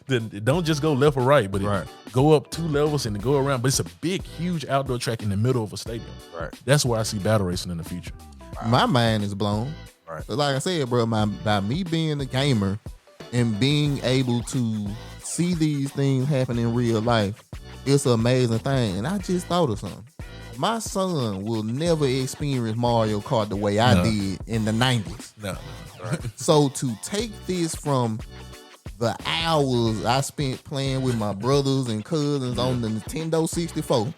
that don't just go left or right, but it go up 2 levels and go around. But it's a big, huge outdoor track in the middle of a stadium. Right. That's where I see battle racing in the future. My mind is blown. Right. But like I said, bro, by me being a gamer and being able to see these things happen in real life, it's an amazing thing. And I just thought of something. My son will never experience Mario Kart the way I did in the 90s. No. Right. So to take this from the hours I spent playing with my brothers and cousins on the Nintendo 64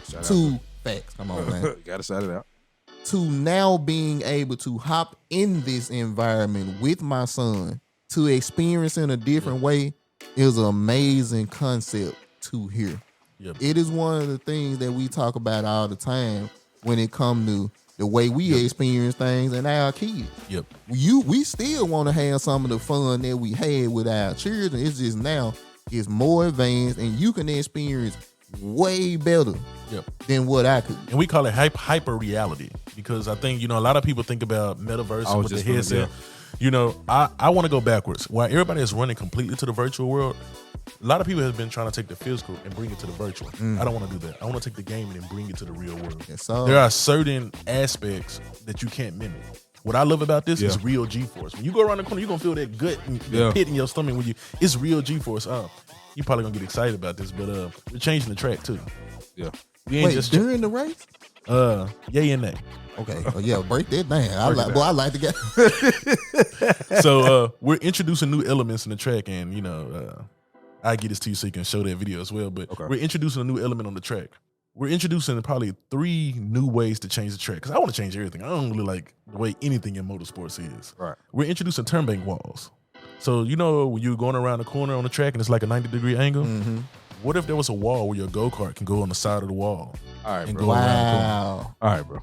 Shout to facts, come on, man. out. Gotta shout it out. To now being able to hop in this environment with my son to experience in a different way is an amazing concept to hear. Yep. It is one of the things that we talk about all the time when it comes to the way we experience things and our kids. Yep. We still want to have some of the fun that we had with our children. It's just now it's more advanced and you can experience way better than what I could. And we call it hyper reality because I think, a lot of people think about metaverse with the headset. I want to go backwards. While everybody is running completely to the virtual world, a lot of people have been trying to take the physical and bring it to the virtual. I don't want to do that. I want to take the gaming and bring it to the real world. Yes, sir. There are certain aspects that you can't mimic. What I love about this is real G-force. When you go around the corner, you're going to feel that gut and the pit in your stomach when it's real G-force. You're probably going to get excited about this, but we're changing the track too. Yeah. We ain't Wait, during the race? Yay and nay. Okay. Break that down. I like to get. So we're introducing new elements in the track, and I get this to you so you can show that video as well. But we're introducing a new element on the track. We're introducing probably 3 new ways to change the track because I want to change everything. I don't really like the way anything in motorsports is. Right. We're introducing turnbank walls. So when you're going around the corner on the track and it's like a 90-degree angle. Mm-hmm. What if there was a wall where your go-kart can go on the side of the wall? All right, and bro. go around the corner? Wow. All right, bro.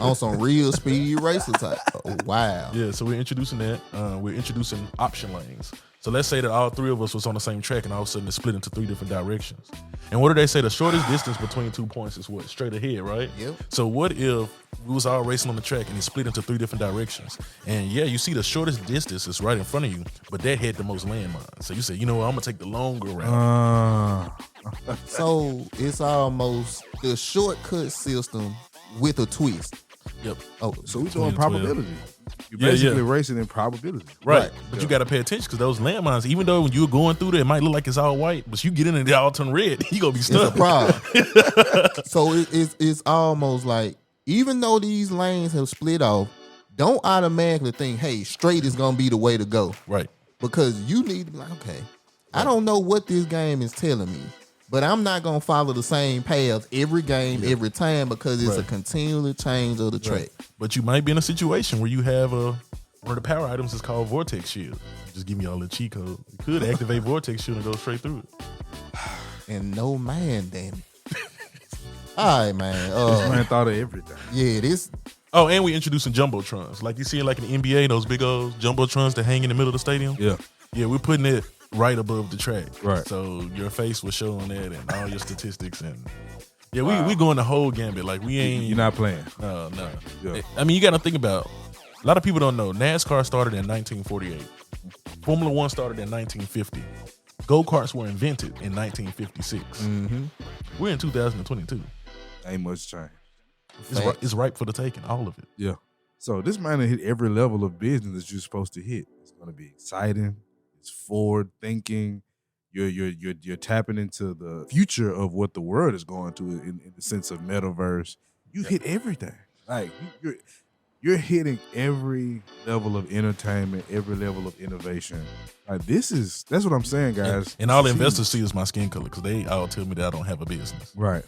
On some real speed racer type. Oh, wow. Yeah, so we're introducing that. We're introducing option lanes. So let's say that all 3 of us was on the same track and all of a sudden it's split into 3 different directions. And what do they say? The shortest distance between 2 points is what? Straight ahead, right? Yep. So what if we was all racing on the track and it split into 3 different directions? And you see the shortest distance is right in front of you, but that had the most landmines. So you say, I'm going to take the longer route. So it's almost the shortcut system with a twist. Yep. Oh, So we're Between doing the 12. probability. You're basically yeah. racing in probability. Right. But you got to pay attention because those landmines, even though when you're going through there, it might look like it's all white, but you get in and they all turn red, you're going to be it's stuck. a problem. So it's almost like, even though these lanes have split off, don't automatically think, hey, straight is going to be the way to go. Right. Because you need to be like, okay, I don't know what this game is telling me, but I'm not going to follow the same path every game, every time, because it's a continual change of the track. But you might be in a situation where you have one of the power items is called Vortex Shield. Just give me all the cheat code. You could activate Vortex Shield and go straight through it. And no man, damn it. All right, man. This man thought of everything. Yeah, this. Oh, and we introducing jumbotrons. Like you see it like in the NBA, those big old jumbotrons that hang in the middle of the stadium. Yeah. Yeah, we're putting it right above the track. Right. So your face will show on that and all your statistics and we going the whole gambit. Like we ain't. You're not playing. No. Yeah. I mean, you got to think about. A lot of people don't know. NASCAR started in 1948. Formula One started in 1950. Go-karts were invented in 1956. Mm-hmm. We're in 2022. Ain't much change. It's ripe for the taking, all of it. Yeah. So this man hit every level of business that you're supposed to hit. It's going to be exciting. It's forward thinking. You're tapping into the future of what the world is going to in the sense of metaverse. You hit everything. Like you're hitting every level of entertainment, every level of innovation. Like that's what I'm saying, guys. And all the investors see is my skin color because they all tell me that I don't have a business. Right.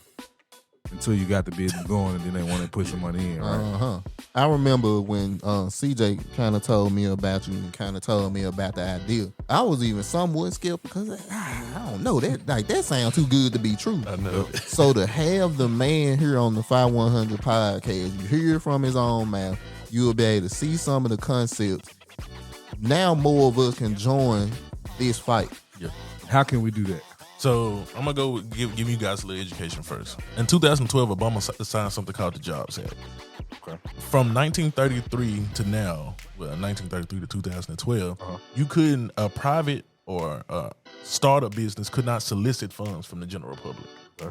Until you got the business going and then they want to put some money in, right? Uh-huh. I remember when CJ kind of told me about you and kind of told me about the idea. I was even somewhat skeptical because I don't know, that sounds too good to be true. I know. So to have the man here on the 5100 podcast, you hear it from his own mouth, you'll be able to see some of the concepts. Now more of us can join this fight. Yeah. How can we do that? So I'm gonna go give you guys a little education first. In 2012, Obama signed something called the Jobs Act. Okay. From 1933 to now, 1933 to 2012, you couldn't a private or a startup business could not solicit funds from the general public.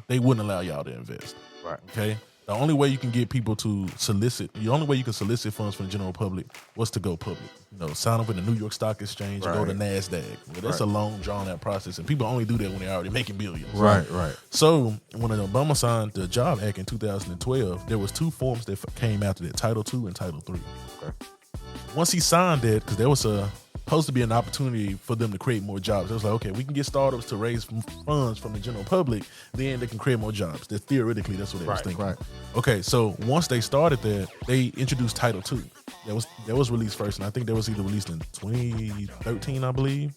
They wouldn't allow y'all to invest. Right. Okay. The only way you can get people to solicit, the only way you can solicit funds from the general public was to go public. Sign up with the New York Stock Exchange or go to NASDAQ. Well, that's a long, drawn-out process, and people only do that when they're already making billions. Right. So when Obama signed the Job Act in 2012, there was 2 forms that came after that, Title II and Title III. Okay. Once he signed that, because there was supposed to be an opportunity for them to create more jobs. It was like, okay, we can get startups to raise funds from the general public, then they can create more jobs. Theoretically, that's what they was thinking. Right. Okay, so once they started that, they introduced Title II. That was released first, and I think that was either released in 2013, I believe.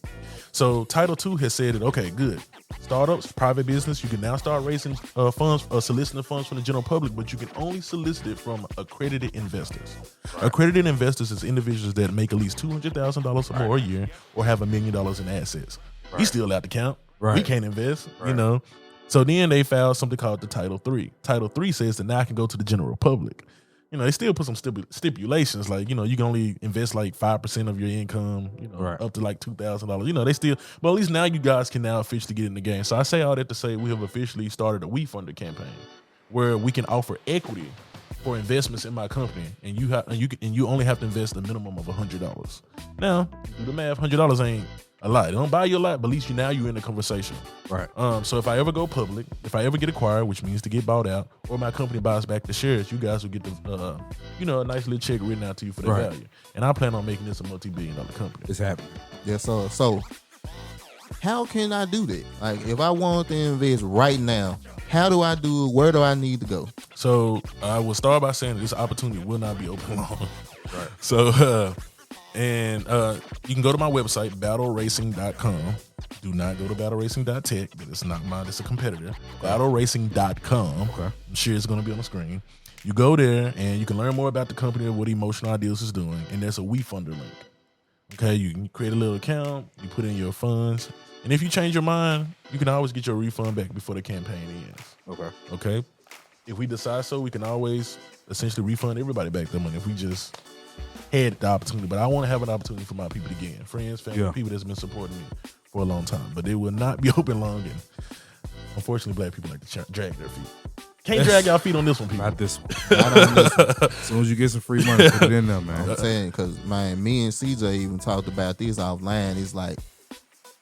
So Title II has said that, okay, good. Startups, private business, you can now start raising funds, soliciting funds from the general public, but you can only solicit it from accredited investors. Right. Accredited investors is individuals that make at least $200,000 or more a year or have $1 million in assets. Right. We still out to count. Right. We can't invest, So then they filed something called the Title III. Title III says that now I can go to the general public. They still put some stipulations like, you can only invest like 5% of your income, up to like $2,000. They still, but at least now you guys can now officially get in the game. So I say all that to say we have officially started a WeFunder campaign where we can offer equity for investments in my company, and you only have to invest a minimum of $100. Now, do the math, $100 ain't a lot. It don't buy you a lot, but at least you're in the conversation. Right. So if I ever go public, if I ever get acquired, which means to get bought out, or my company buys back the shares, you guys will get the a nice little check written out to you for that value. And I plan on making this a multi-billion-dollar company. It's happening. Yes, sir. So how can I do that? Like, if I want to invest right now, how do I do it? Where do I need to go? So I will start by saying that this opportunity will not be open long. Right. So you can go to my website, battleracing.com. Do not go to battleracing.tech. It's not mine. It's a competitor. Battleracing.com. Okay. I'm sure it's going to be on the screen. You go there and you can learn more about the company and what Emotional Ideals is doing. And there's a WeFunder link. Okay, you can create a little account. You put in your funds. And if you change your mind, you can always get your refund back before the campaign ends. Okay. If we decide so, we can always essentially refund everybody back their money if we just had the opportunity. But I want to have an opportunity for my people again. Friends, family, people that's been supporting me for a long time. But they will not be open long. And unfortunately, black people like to drag their feet. Can't drag y'all feet on this one, people. Not this one. Not on this one. As soon as you get some free money, put it in there, man. I'm saying, because, man, me and CJ even talked about this offline. It's like,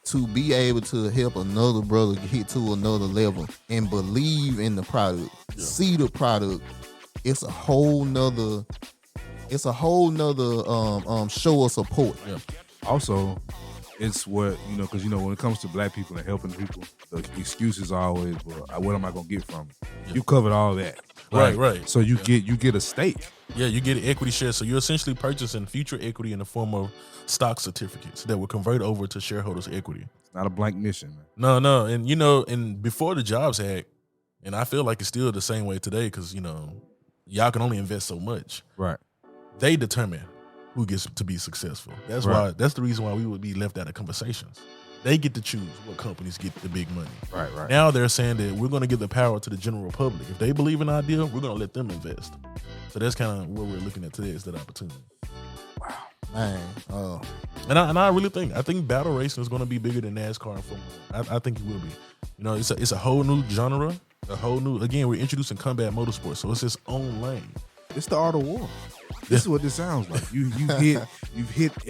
to be able to help another brother get to another level and believe in the product, see the product, it's a whole nother show of support. Yeah. Also, it's what, because, when it comes to black people and helping people, the excuses are always, well, what am I going to get from it? Yeah. You covered all that. Right. So you get a stake. Yeah, you get an equity share. So you're essentially purchasing future equity in the form of stock certificates that will convert over to shareholders' equity. It's not a blank mission, man. No. And, and before the Jobs Act, and I feel like it's still the same way today because, y'all can only invest so much. Right. They determine who gets to be successful. That's why. That's the reason why we would be left out of conversations. They get to choose what companies get the big money. Right. Now they're saying that we're going to give the power to the general public. If they believe in an idea, we're going to let them invest. So that's kind of what we're looking at today is that opportunity. Wow, man. And I really think battle racing is going to be bigger than NASCAR and Formula 1. I think it will be. It's a whole new genre. Again, we're introducing combat motorsports, so it's its own lane. It's the art of war. This is what this sounds like. You've hit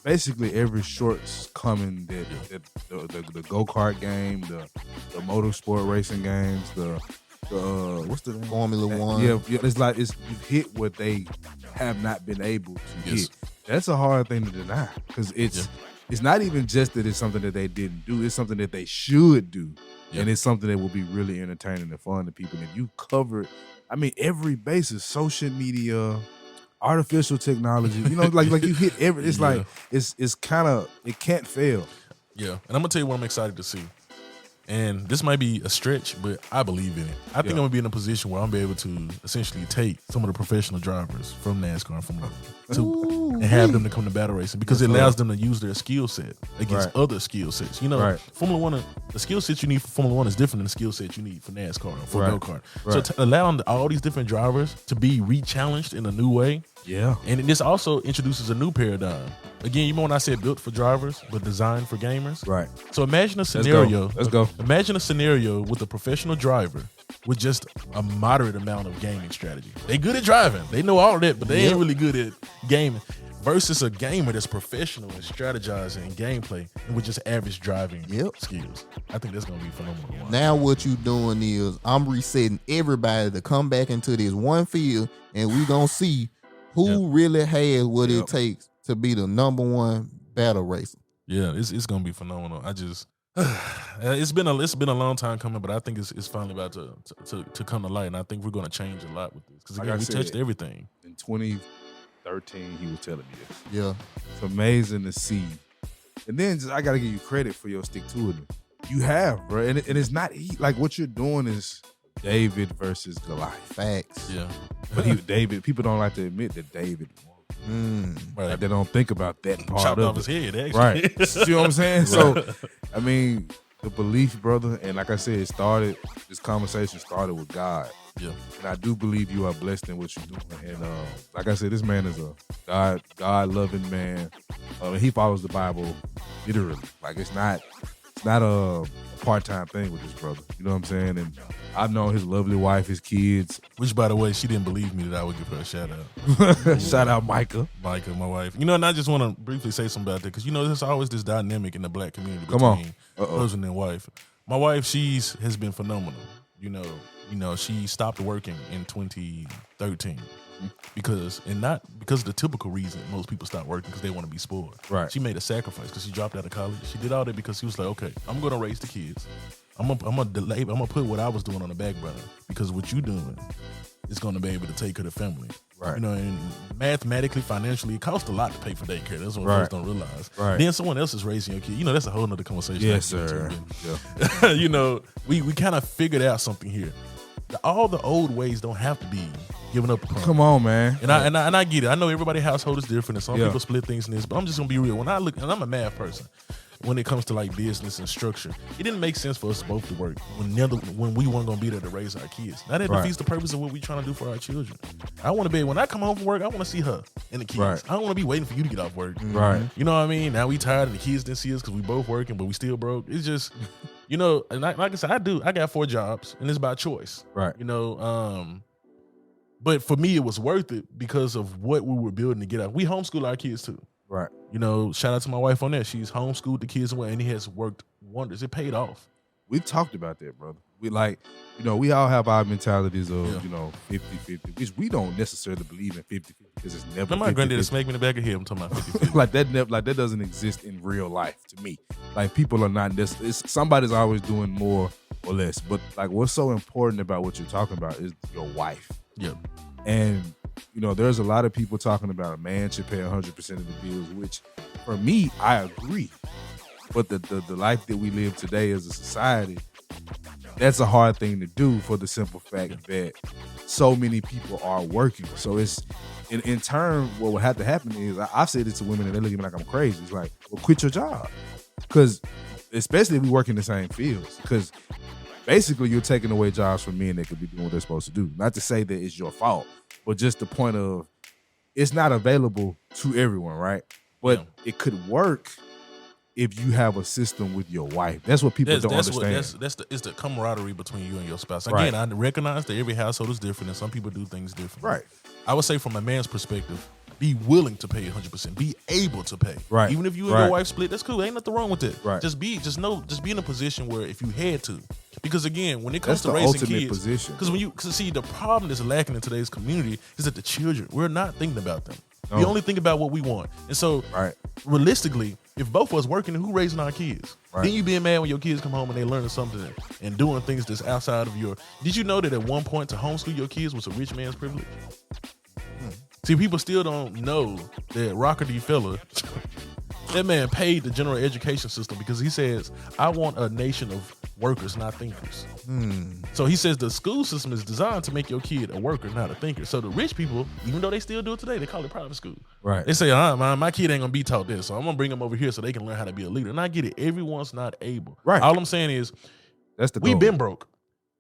basically every shortcoming that the go-kart game, the motorsport racing games, the what's the name? Formula 1. Yeah, it's like you've hit what they have not been able to hit. That's a hard thing to deny because it's not even just that it's something that they didn't do. It's something that they should do, and it's something that will be really entertaining and fun to people. And if you cover, every basis, social media, artificial technology, like you hit every. It's like it's kind of, it can't fail. Yeah, and I'm gonna tell you what I'm excited to see. And this might be a stretch, but I believe in it. I think I'm gonna be in a position where I'm gonna be able to essentially take some of the professional drivers from NASCAR and Formula 1 and have them to come to battle racing because it allows them to use their skill set against other skill sets. Formula 1, the skill set you need for Formula 1 is different than the skill set you need for NASCAR or for go-kart. So allowing all these different drivers to be re-challenged in a new way. Yeah. And this also introduces a new paradigm. Again, you remember when I said built for drivers, but designed for gamers? Right. So imagine a scenario. Let's go. Imagine a scenario with a professional driver with just a moderate amount of gaming strategy. They good at driving. They know all of that, but they ain't really good at gaming. Versus a gamer that's professional and strategizing and gameplay and with just average driving skills. I think that's going to be phenomenal. Now what you doing is I'm resetting everybody to come back into this one field, and we going to see who really has what it takes to be the number one battle racer. Yeah, it's going to be phenomenal. I just... it's been a long time coming, but I think it's finally about to come to light, and I think we're going to change a lot with this. Because again, we touched everything. In 2013, he was telling me this. Yeah. It's amazing to see. And then I got to give you credit for your stick-to-it. You have, bro. And it's not like what you're doing is David versus Goliath. Facts. Yeah. But David, people don't like to admit that David won. Right. Like they don't think about that part Chopped of off his head, actually. Right. See what I'm saying? So, I mean, the belief, brother, and like I said, this conversation started with God. Yeah. And I do believe you are blessed in what you're doing. And like I said, this man is a God-loving man. He follows the Bible literally. Like it's not a part-time thing with this brother. You know what I'm saying? And I've known his lovely wife, his kids. Which, by the way, she didn't believe me that I would give her a shout out. Shout out Micah. Micah, my wife. You know, and I just want to briefly say something about that because, you know, there's always this dynamic in the black community between husband and wife. My wife, has been phenomenal. You know, she stopped working in 2013 because of the typical reason most people stop working because they want to be spoiled. Right. She made a sacrifice because she dropped out of college. She did all that because she was like, okay, I'm going to raise the kids. I'm gonna put what I was doing on the back burner because what you doing is gonna be able to take care of the family. Right. You know, and mathematically, financially, it costs a lot to pay for daycare. That's what folks don't realize. Right. Then someone else is raising your kid. You know, that's a whole nother conversation. Yes, sir. Yeah. You know, we kind of figured out something here. All the old ways don't have to be given up upon. Come on, man. And I get it. I know everybody's household is different, and some people split things in this. But I'm just gonna be real. When I look, and I'm a math person. When it comes to like business and structure, it didn't make sense for us both to work when we weren't gonna be there to raise our kids. Now that defeats the purpose of what we're trying to do for our children. I want to be when I come home from work, I want to see her and the kids. Right. I don't want to be waiting for you to get off work. Right. You know what I mean? Now we tired and the kids didn't see us because we both working, but we still broke. It's just, you know, and like I said, I got 4 jobs and it's by choice. Right. You know, but for me it was worth it because of what we were building to get out. We homeschool our kids too. Right. You know, shout out to my wife on that. She's homeschooled the kids away, and it has worked wonders. It paid off. We talked about that, brother. We like, you know, we all have our mentalities of, you know, 50-50, which we don't necessarily believe in 50-50 because it's never. My granddaddy smacked me in the back of the head. I'm talking about 50-50. like that doesn't exist in real life to me. Like people are not somebody's always doing more or less. But like what's so important about what you're talking about is your wife. Yeah. And you know, there's a lot of people talking about a man should pay 100% of the bills, which for me, I agree. But the life that we live today as a society, that's a hard thing to do for the simple fact that so many people are working. So it's in turn, what would have to happen is I've said it to women and they look at me like I'm crazy. It's like, well, quit your job. Because especially if we work in the same fields. Because basically you're taking away jobs from men that could be doing what they're supposed to do. Not to say that it's your fault, but just the point of it's not available to everyone, right? But it could work if you have a system with your wife. That's what people don't understand. It's the camaraderie between you and your spouse. Again, I recognize that every household is different and some people do things different. Right. I would say from a man's perspective, be willing to pay 100%. Be able to pay. Right. Even if you and your wife split, that's cool. Ain't nothing wrong with it. Right. Just be in a position where if you had to. Because again, when it comes that's to the raising kids, position. Because see, the problem that's lacking in today's community is that the children, we're not thinking about them. No. We only think about what we want. And so realistically, if both of us working, who raising our kids? Right. Then you being mad when your kids come home and they learning something and doing things that's outside of your. Did you know that at one point to homeschool your kids was a rich man's privilege? See, people still don't know that Rocker D. Fella, that man paid the general education system because he says, I want a nation of workers, not thinkers. So he says the school system is designed to make your kid a worker, not a thinker. So the rich people, even though they still do it today, they call it private school. Right. They say, my kid ain't gonna be taught this, so I'm gonna bring them over here so they can learn how to be a leader. And I get it, everyone's not able. Right. All I'm saying is, that's the goal. We've been broke.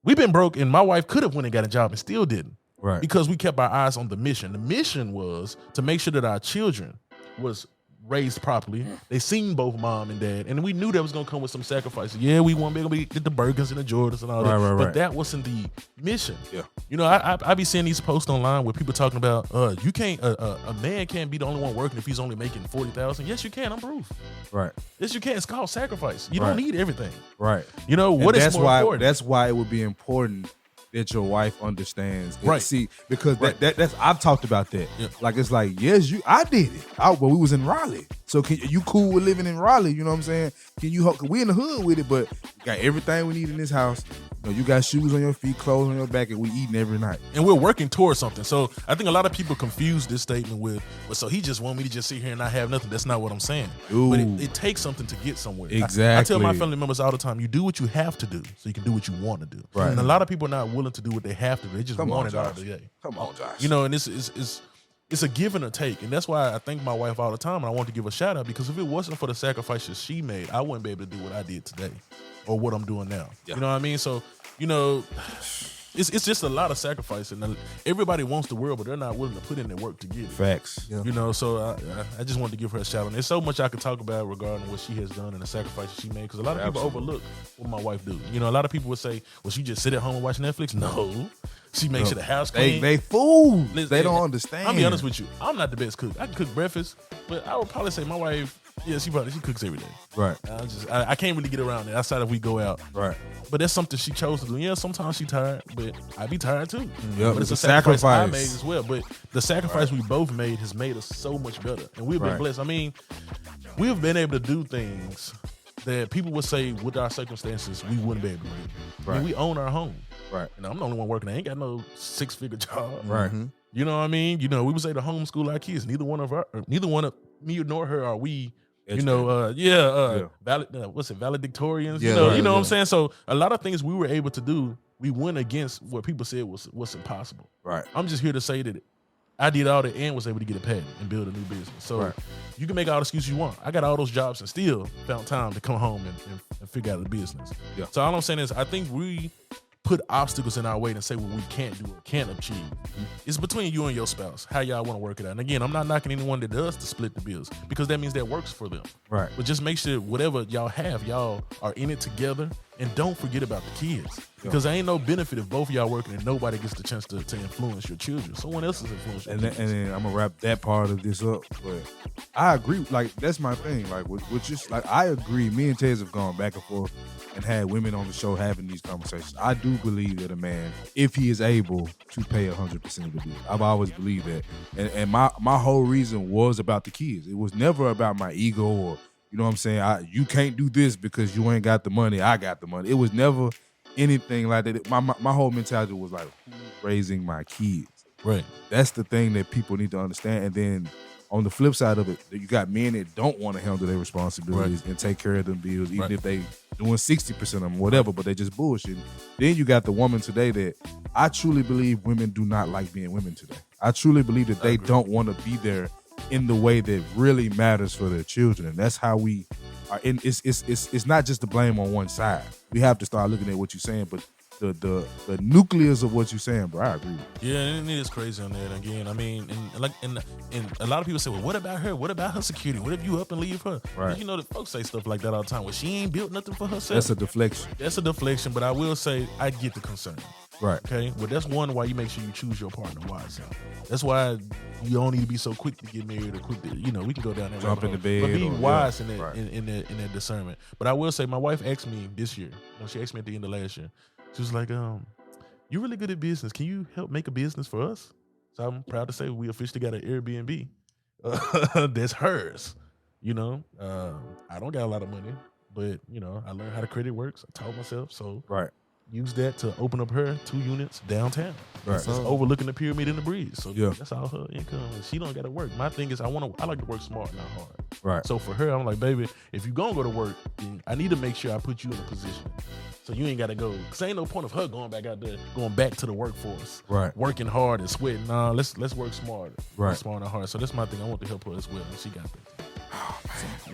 We've been broke, and my wife could have went and got a job and still didn't. Right. Because we kept our eyes on the mission. The mission was to make sure that our children was raised properly. They seen both mom and dad, and we knew that was gonna come with some sacrifices. Yeah, we want to be able to get the Birkins and the Jordans and all that, but that wasn't the mission. Yeah. You know, I be seeing these posts online where people talking about you can't a man can't be the only one working if he's only making 40,000. Yes, you can. I'm proof. Right. Yes, you can. It's called sacrifice. You don't need everything. Right. You know what is more important? That's why it would be important that your wife understands. Right. See, because that's I've talked about that. Yeah. Like it's like, yes, I did it. But we was in Raleigh. So you cool with living in Raleigh? You know what I'm saying? Can you help? We in the hood with it, but we got everything we need in this house. You know, you got shoes on your feet, clothes on your back, and we eating every night. And we're working towards something. So I think a lot of people confuse this statement with, well, so he just want me to just sit here and not have nothing. That's not what I'm saying. Ooh. But it takes something to get somewhere. Exactly. I tell my family members all the time, you do what you have to do so you can do what you want to do. Right. And a lot of people are not willing to do what they have to do. They just Come want on, it all Josh. day. Come on, Josh. You know, and it's a give and a take. And that's why I thank my wife all the time. And I want to give her a shout out, because if it wasn't for the sacrifices she made, I wouldn't be able to do what I did today or what I'm doing now. Yeah. You know what I mean? So, you know, it's just a lot of sacrifice, and everybody wants the world, but they're not willing to put in their work to get it. Facts. Yeah. You know, so I just wanted to give her a shout out. And there's so much I could talk about regarding what she has done and the sacrifices she made, because a lot of people overlook what my wife do. You know, a lot of people would say, well, she just sit at home and watch Netflix. No, she makes sure the house clean. They fools. Listen, They don't understand. I'll be honest with you. I'm not the best cook. I can cook breakfast, but I would probably say my wife, yeah, she cooks every day. Right. I can't really get around it outside if we go out. Right. But that's something she chose to do. Yeah, sometimes she tired, but I be tired too. Yeah, but it's a sacrifice I made as well. But the sacrifice we both made has made us so much better, and we've been blessed. I mean, we have been able to do things that people would say with our circumstances we wouldn't be able to do. Right. I mean, we own our home. Right. And I'm the only one working. I ain't got no 6-figure job. Right. You know what I mean? You know, we would say to homeschool our kids. Neither one of me nor her are we. You know, valedictorians. Yeah, you know what I'm saying? So a lot of things we were able to do, we went against what people said was impossible. Right. I'm just here to say that I did all that and was able to get a patent and build a new business. So you can make all the excuses you want. I got all those jobs and still found time to come home and figure out the business. Yeah. So all I'm saying is I think we put obstacles in our way and say what we can't do or can't achieve. It's between you and your spouse, how y'all want to work it out. And again, I'm not knocking anyone that does to split the bills, because that means that works for them. Right. But just make sure whatever y'all have, y'all are in it together, and don't forget about the kids. Because there ain't no benefit if both of y'all working and nobody gets the chance to influence your children. Someone else is influencing your kids. And then I'm gonna wrap that part of this up. But I agree. Like, that's my thing. Like, with just like, I agree. Me and Tez have gone back and forth and had women on the show having these conversations. I do believe that a man, if he is able to pay 100% of the bill, I've always believed that. And my whole reason was about the kids. It was never about my ego or, you know what I'm saying, you can't do this because you ain't got the money. I got the money. It was never anything like that. My whole mentality was like, who's raising my kids? Right. That's the thing that people need to understand. And then on the flip side of it, you got men that don't want to handle their responsibilities and take care of them bills, even if they doing 60% of them, whatever, but they just bullshit. Then you got the woman today that I truly believe women do not like being women today. I truly believe that they don't want to be there in the way that really matters for their children. And that's how we are. And it's not just the blame on one side. We have to start looking at what you're saying, but the nucleus of what you're saying, bro, I agree with. Yeah, and it is crazy on that. Again, I mean, and a lot of people say, well, what about her? What about her security? What if you up and leave her? Right. You know, the folks say stuff like that all the time. Well, she ain't built nothing for herself. That's a deflection. That's a deflection, but I will say I get the concern. Right. Okay. Well, that's one why you make sure you choose your partner wisely. That's why you don't need to be so quick to get married or quick to, you know, we can go down that jump in the bed. But be wise in that right. in that discernment. But I will say, my wife asked me this year. She asked me at the end of last year. She was like, "You're really good at business. Can you help make a business for us?" So I'm proud to say we officially got an Airbnb. That's hers. You know, I don't got a lot of money, but you know, I learned how the credit works. I taught myself, so right. Use that to open up her 2 units downtown. Right. It's overlooking the pyramid and the bridge. So yeah. That's all her income. And she don't got to work. My thing is I like to work smart, not hard. Right. So for her, I'm like, baby, if you gonna go to work, then I need to make sure I put you in a position. So you ain't got to go. Because ain't no point of her going back out there, going back to the workforce. Right. Working hard and sweating. Nah, let's work smarter. Right. Smart and hard. So that's my thing. I want to help her as well. And she got that. Oh,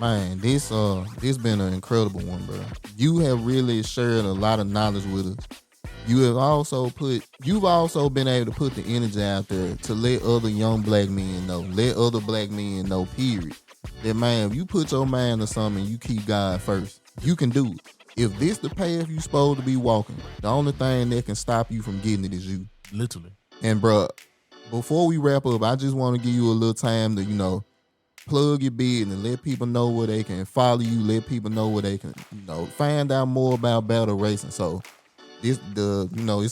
man, this been an incredible one, bro. You have really shared a lot of knowledge with us. you've also been able to put the energy out there to let other young black men know, let other black men know, period, that man, if you put your mind to something and you keep God first, you can do it. If this the path you supposed to be walking, the only thing that can stop you from getting it is you. Literally. And bro, before we wrap up, I just want to give you a little time to, plug your bid and let people know where they can follow you, let people know where they can, find out more about battle racing. So it's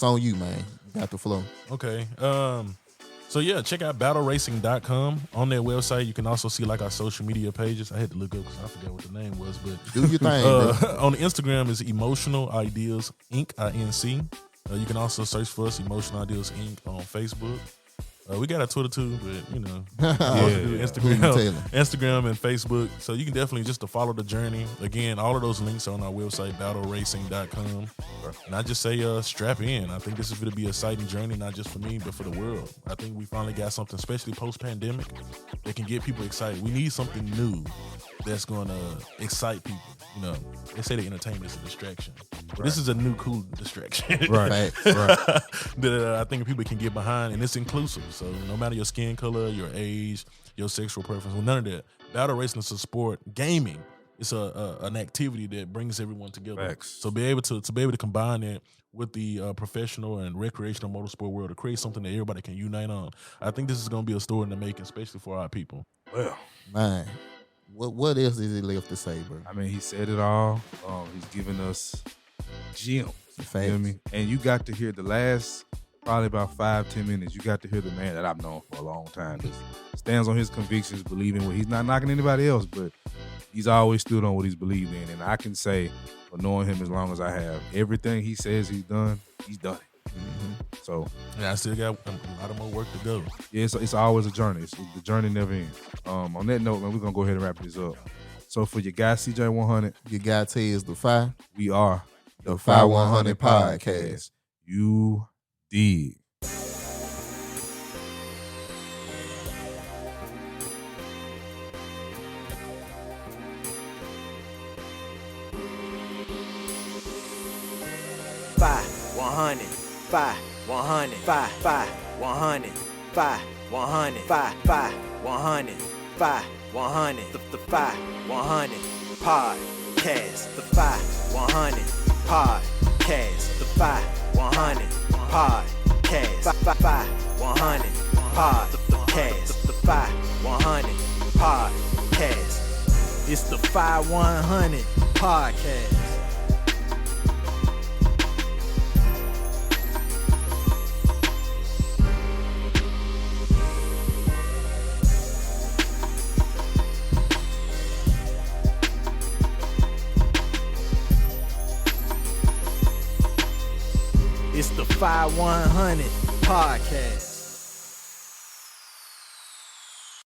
on you, man. You got the flow. Okay. So yeah, check out battleracing.com. On their website, you can also see like our social media pages. I had to look up because I forgot what the name was, but do your thing, bro. On Instagram is Emotional Ideas Inc. INC. You can also search for us, Emotional Ideas Inc. on Facebook. We got a Twitter too, but Instagram and Facebook. So you can definitely just to follow the journey. Again, all of those links are on our website, battleracing.com. And I just say strap in. I think this is going to be an exciting journey, not just for me, but for the world. I think we finally got something, especially post-pandemic, that can get people excited. We need something new that's going to excite people. They say the entertainment is a distraction. But this is a new cool distraction. Right. That I think people can get behind, and it's inclusive. So no matter your skin color, your age, your sexual preference, none of that. Battle racing is a sport. Gaming is an activity that brings everyone together. Facts. So be able to combine that with the professional and recreational motorsport world to create something that everybody can unite on. I think this is going to be a story in the making, especially for our people. Well, man, what else is it left to say, bro? I mean, he said it all. He's giving us gems. You feel me? And you got to hear the last probably about 5-10 minutes. You got to hear the man that I've known for a long time. Just stands on his convictions, believing what he's not knocking anybody else, but he's always stood on what he's believed in. And I can say, for knowing him as long as I have, everything he says he's done it. Mm-hmm. So I still got a lot of more work to go. Yeah, it's always a journey. The journey never ends. On that note, man, we're gonna go ahead and wrap this up. So for your guy CJ100, your guy Tez the Fi, we are the 5100 Podcast. You dig. Five, 100, 5, 100, 5, 100, 5, 100, 5, 100, 5, 100, the 5, 100 podcast, the 5, 100 podcast, the 5, 100 podcast, 5, 100 podcast, the 5, 100 podcast. It's the 5100 podcast. It's the 5100 Podcast.